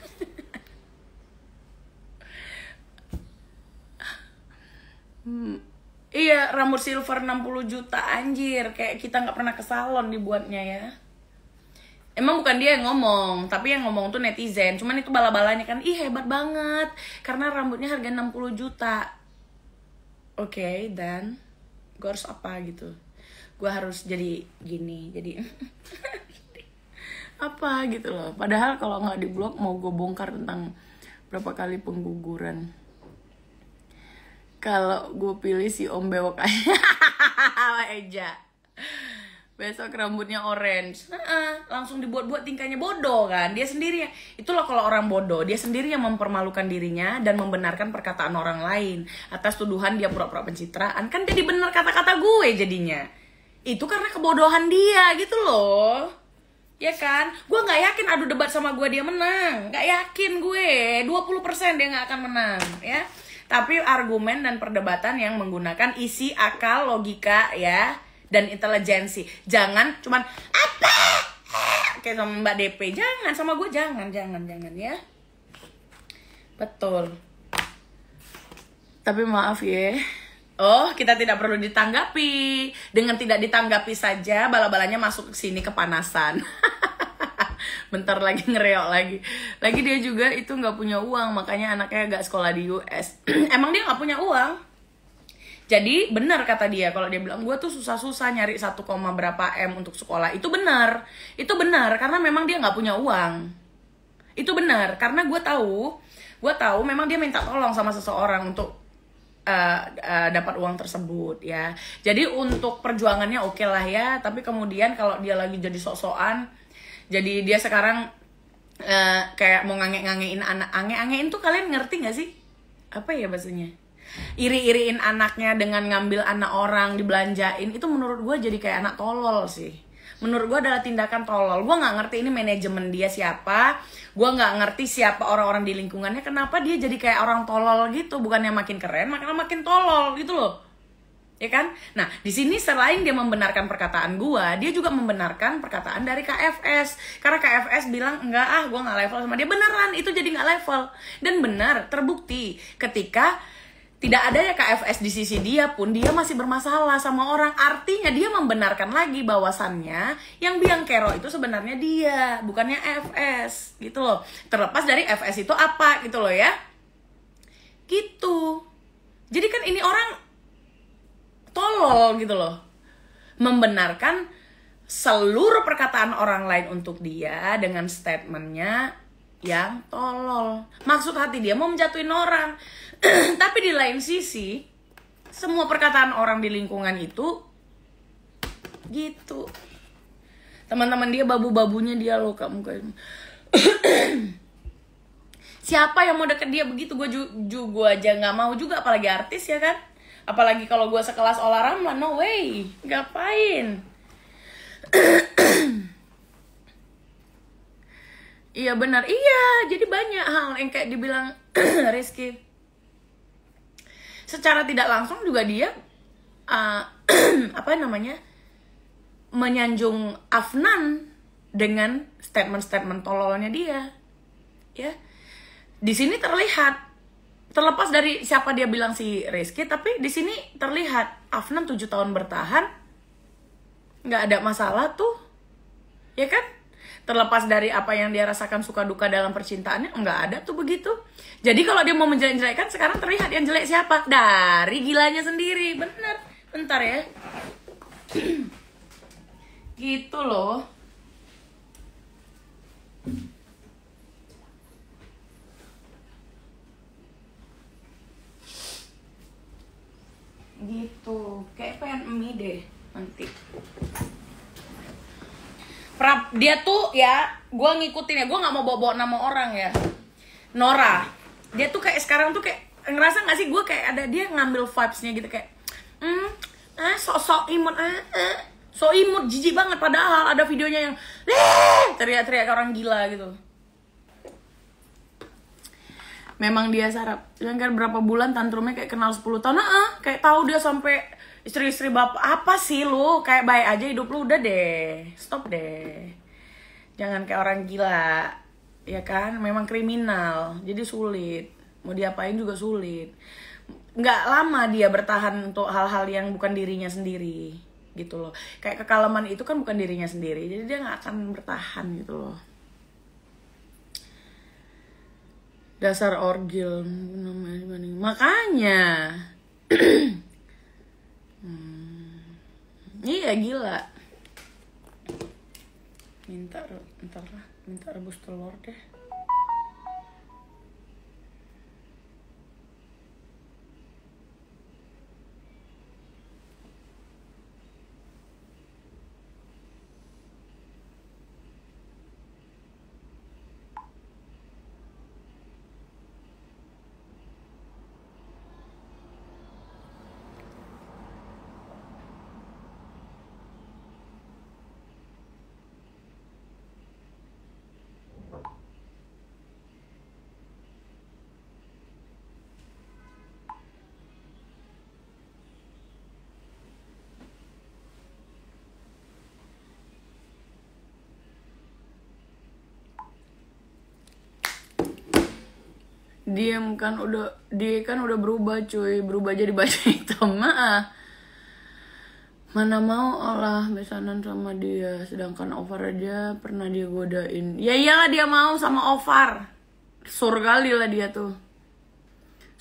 [SPEAKER 1] Iya, rambut silver 60 juta anjir. Kayak kita gak pernah ke salon dibuatnya ya. Emang bukan dia yang ngomong, tapi yang ngomong tuh netizen. Cuman itu bala-balanya kan, ih hebat banget karena rambutnya harga 60 juta. Oke, dan gue harus apa gitu? Gue harus jadi gini, jadi apa gitu loh. Padahal kalau nggak diblok mau gue bongkar tentang berapa kali pengguguran. Kalau gue pilih si Om Bewok Eja. Besok rambutnya orange. Langsung dibuat-buat tingkahnya bodoh kan. Dia sendiri ya. Itulah kalau orang bodoh. Dia sendiri yang mempermalukan dirinya dan membenarkan perkataan orang lain. Atas tuduhan dia pura-pura pencitraan. Kan jadi benar kata-kata gue jadinya. Itu karena kebodohan dia gitu loh. Ya kan? Gue gak yakin adu debat sama gue dia menang. Gak yakin gue. 20% dia gak akan menang. Ya. Tapi argumen dan perdebatan yang menggunakan isi akal, logika ya. Dan intelijensi. Jangan cuman apa kayak sama Mbak DP. Jangan sama gue, jangan ya. Betul. Tapi maaf ya. Oh, kita tidak perlu ditanggapi. Dengan tidak ditanggapi saja bala-balanya masuk ke sini kepanasan. Bentar lagi ngereok lagi. Lagi dia juga itu nggak punya uang, makanya anaknya gak sekolah di US. Emang dia nggak punya uang? Jadi benar kata dia, kalau dia bilang gue tuh susah-susah nyari 1, berapa M untuk sekolah. Itu benar karena memang dia nggak punya uang. Itu benar karena gue tahu memang dia minta tolong sama seseorang untuk dapat uang tersebut ya. Jadi untuk perjuangannya oke lah ya. Tapi kemudian kalau dia lagi jadi sok-sokan, jadi dia sekarang kayak mau ngange-ngangein anak. Ange-angein tuh kalian ngerti nggak sih? Apa ya bahasanya? Iri-iriin anaknya dengan ngambil anak orang dibelanjain, itu menurut gue jadi kayak anak tolol sih. Menurut gue adalah tindakan tolol. Gue nggak ngerti ini manajemen dia siapa, gue nggak ngerti siapa orang-orang di lingkungannya, kenapa dia jadi kayak orang tolol gitu. Bukannya makin keren, makin tolol gitu loh, ya kan? Nah di sini selain dia membenarkan perkataan gue, dia juga membenarkan perkataan dari KFS. Karena KFS bilang enggak gue nggak level sama dia. Beneran itu jadi nggak level. Dan benar terbukti ketika tidak ada ya KFS di sisi dia pun, dia masih bermasalah sama orang. Artinya dia membenarkan lagi bahwasannya yang biang kerok itu sebenarnya dia, bukannya FS gitu loh. Terlepas dari FS itu apa gitu loh ya. Gitu. Jadi kan ini orang tolol gitu loh. membenarkan seluruh perkataan orang lain untuk dia dengan statementnya yang tolol. Maksud hati dia mau menjatuhin orang. Tapi di lain sisi, semua perkataan orang di lingkungan itu gitu. Teman-teman dia, babu-babunya dia loh kamu kayak siapa yang mau deket dia begitu? Gue aja nggak mau juga, apalagi artis ya kan. Apalagi kalau gue sekelas Ola Ramlan, no way, ngapain? Iya benar, iya. Jadi banyak hal yang kayak dibilang Rizky. Secara tidak langsung juga dia apa namanya, menyanjung Afnan dengan statement-statement tololnya dia. Ya, di sini terlihat, terlepas dari siapa dia bilang si Rizky, tapi di sini terlihat Afnan 7 tahun bertahan, nggak ada masalah tuh, ya kan? Terlepas dari apa yang dia rasakan suka duka dalam percintaannya, nggak ada tuh begitu. Jadi kalau dia mau menjelek-jelekkan, sekarang terlihat yang jelek siapa? Dari gilanya sendiri, bener. Bentar ya. Gitu loh. Gitu. Kayak pengen mie deh nanti. Dia tuh ya, gue ngikutin ya, gue nggak mau bawa-bawa nama orang ya. Nora, dia tuh kayak sekarang tuh kayak ngerasa nggak sih gue kayak ada dia ngambil vibesnya gitu kayak, sok imut, so imut, jijik banget. Padahal ada videonya yang teriak-teriak orang gila gitu. Memang dia sarap. Kan berapa bulan tantrumnya kayak kenal 10 tahun, kayak tahu dia sampai istri-istri bapak. Apa sih lu? Kayak baik aja hidup lu, udah deh. Stop deh. Jangan kayak orang gila. Ya kan? Memang kriminal. Jadi sulit. Mau diapain juga sulit. Nggak lama dia bertahan untuk hal-hal yang bukan dirinya sendiri. Gitu loh. Kayak kekalaman itu kan bukan dirinya sendiri. Jadi dia nggak akan bertahan gitu loh. Dasar orgil. Makanya. Iya gila. Minta rebus telur deh. Dia kan udah berubah cuy, berubah jadi baju hitam. Mana mau olah besanan sama dia, sedangkan Ovar aja pernah dia godain. Ya iyalah dia mau sama Ovar. Surgali lah dia tuh.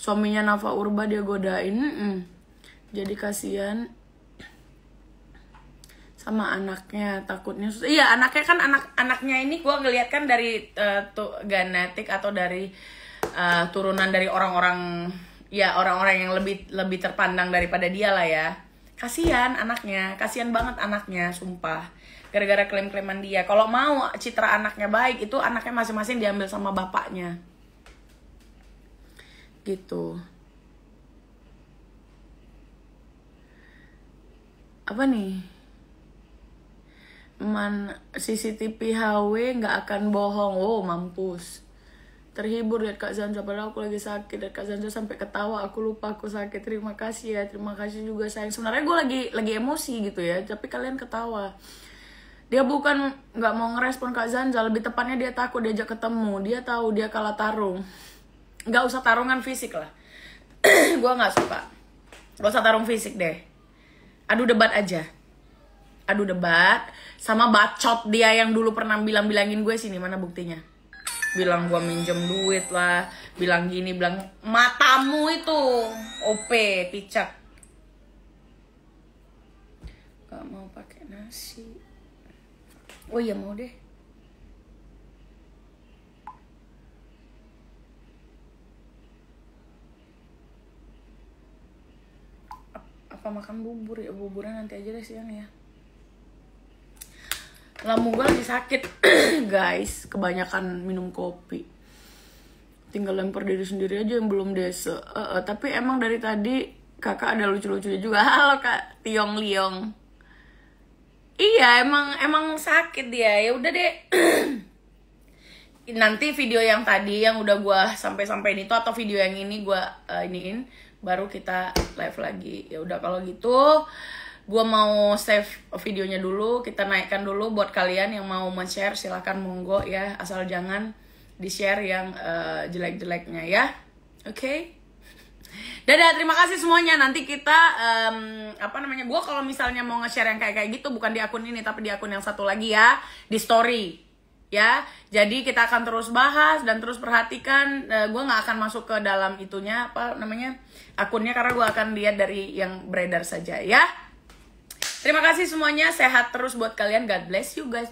[SPEAKER 1] Suaminya Nafa Urba dia godain. Jadi kasihan sama anaknya, takutnya susah. Iya, anaknya kan anaknya ini gue ngeliat kan dari genetik atau dari turunan dari orang-orang yang lebih terpandang daripada dia lah ya. Kasihan anaknya, kasihan banget anaknya, sumpah. Gara-gara klaim-klaiman dia. Kalau mau citra anaknya baik, itu anaknya masing-masing diambil sama bapaknya. Gitu. Apa nih? CCTV HW nggak akan bohong. Oh, mampus. Terhibur lihat Kak Zanza, padahal aku lagi sakit. Dan Kak Zanza sampai ketawa, aku lupa aku sakit. Terima kasih ya, terima kasih juga sayang. Sebenarnya gue lagi emosi gitu ya, tapi kalian ketawa. Dia bukan nggak mau ngerespon Kak Zanza, lebih tepatnya dia takut diajak ketemu. Dia tahu dia kalah tarung. Nggak usah tarungan fisik lah. Gue nggak suka. Nggak usah tarung fisik deh. Adu debat aja. Adu debat sama bacot dia yang dulu pernah bilangin gue sini, mana buktinya? Bilang gue minjem duit lah, bilang gini, bilang matamu itu OP, picak. Gak mau pakai nasi. Oh iya mau deh. Apa makan bubur ya? Buburnya nanti aja deh siang ya. Lambung gue lagi sakit guys, kebanyakan minum kopi. Tinggal lempar diri sendiri aja yang belum desa. Tapi emang dari tadi kakak ada lucu-lucunya juga. Halo Kak Tiong Liong. Iya emang sakit dia. Ya udah deh. Nanti video yang tadi yang udah gue sampai-sampein itu atau video yang ini gue iniin, baru kita live lagi. Ya udah kalau gitu. Gue mau save videonya dulu, kita naikkan dulu buat kalian yang mau men-share silahkan monggo ya, asal jangan di-share yang jelek-jeleknya ya. Oke. Dadah, terima kasih semuanya. Nanti kita gue kalau misalnya mau nge-share yang kayak gitu bukan di akun ini tapi di akun yang satu lagi ya, di story. Ya, jadi kita akan terus bahas dan terus perhatikan. Gue nggak akan masuk ke dalam itunya akunnya karena gue akan lihat dari yang beredar saja ya. Terima kasih semuanya, sehat terus buat kalian. God bless you guys.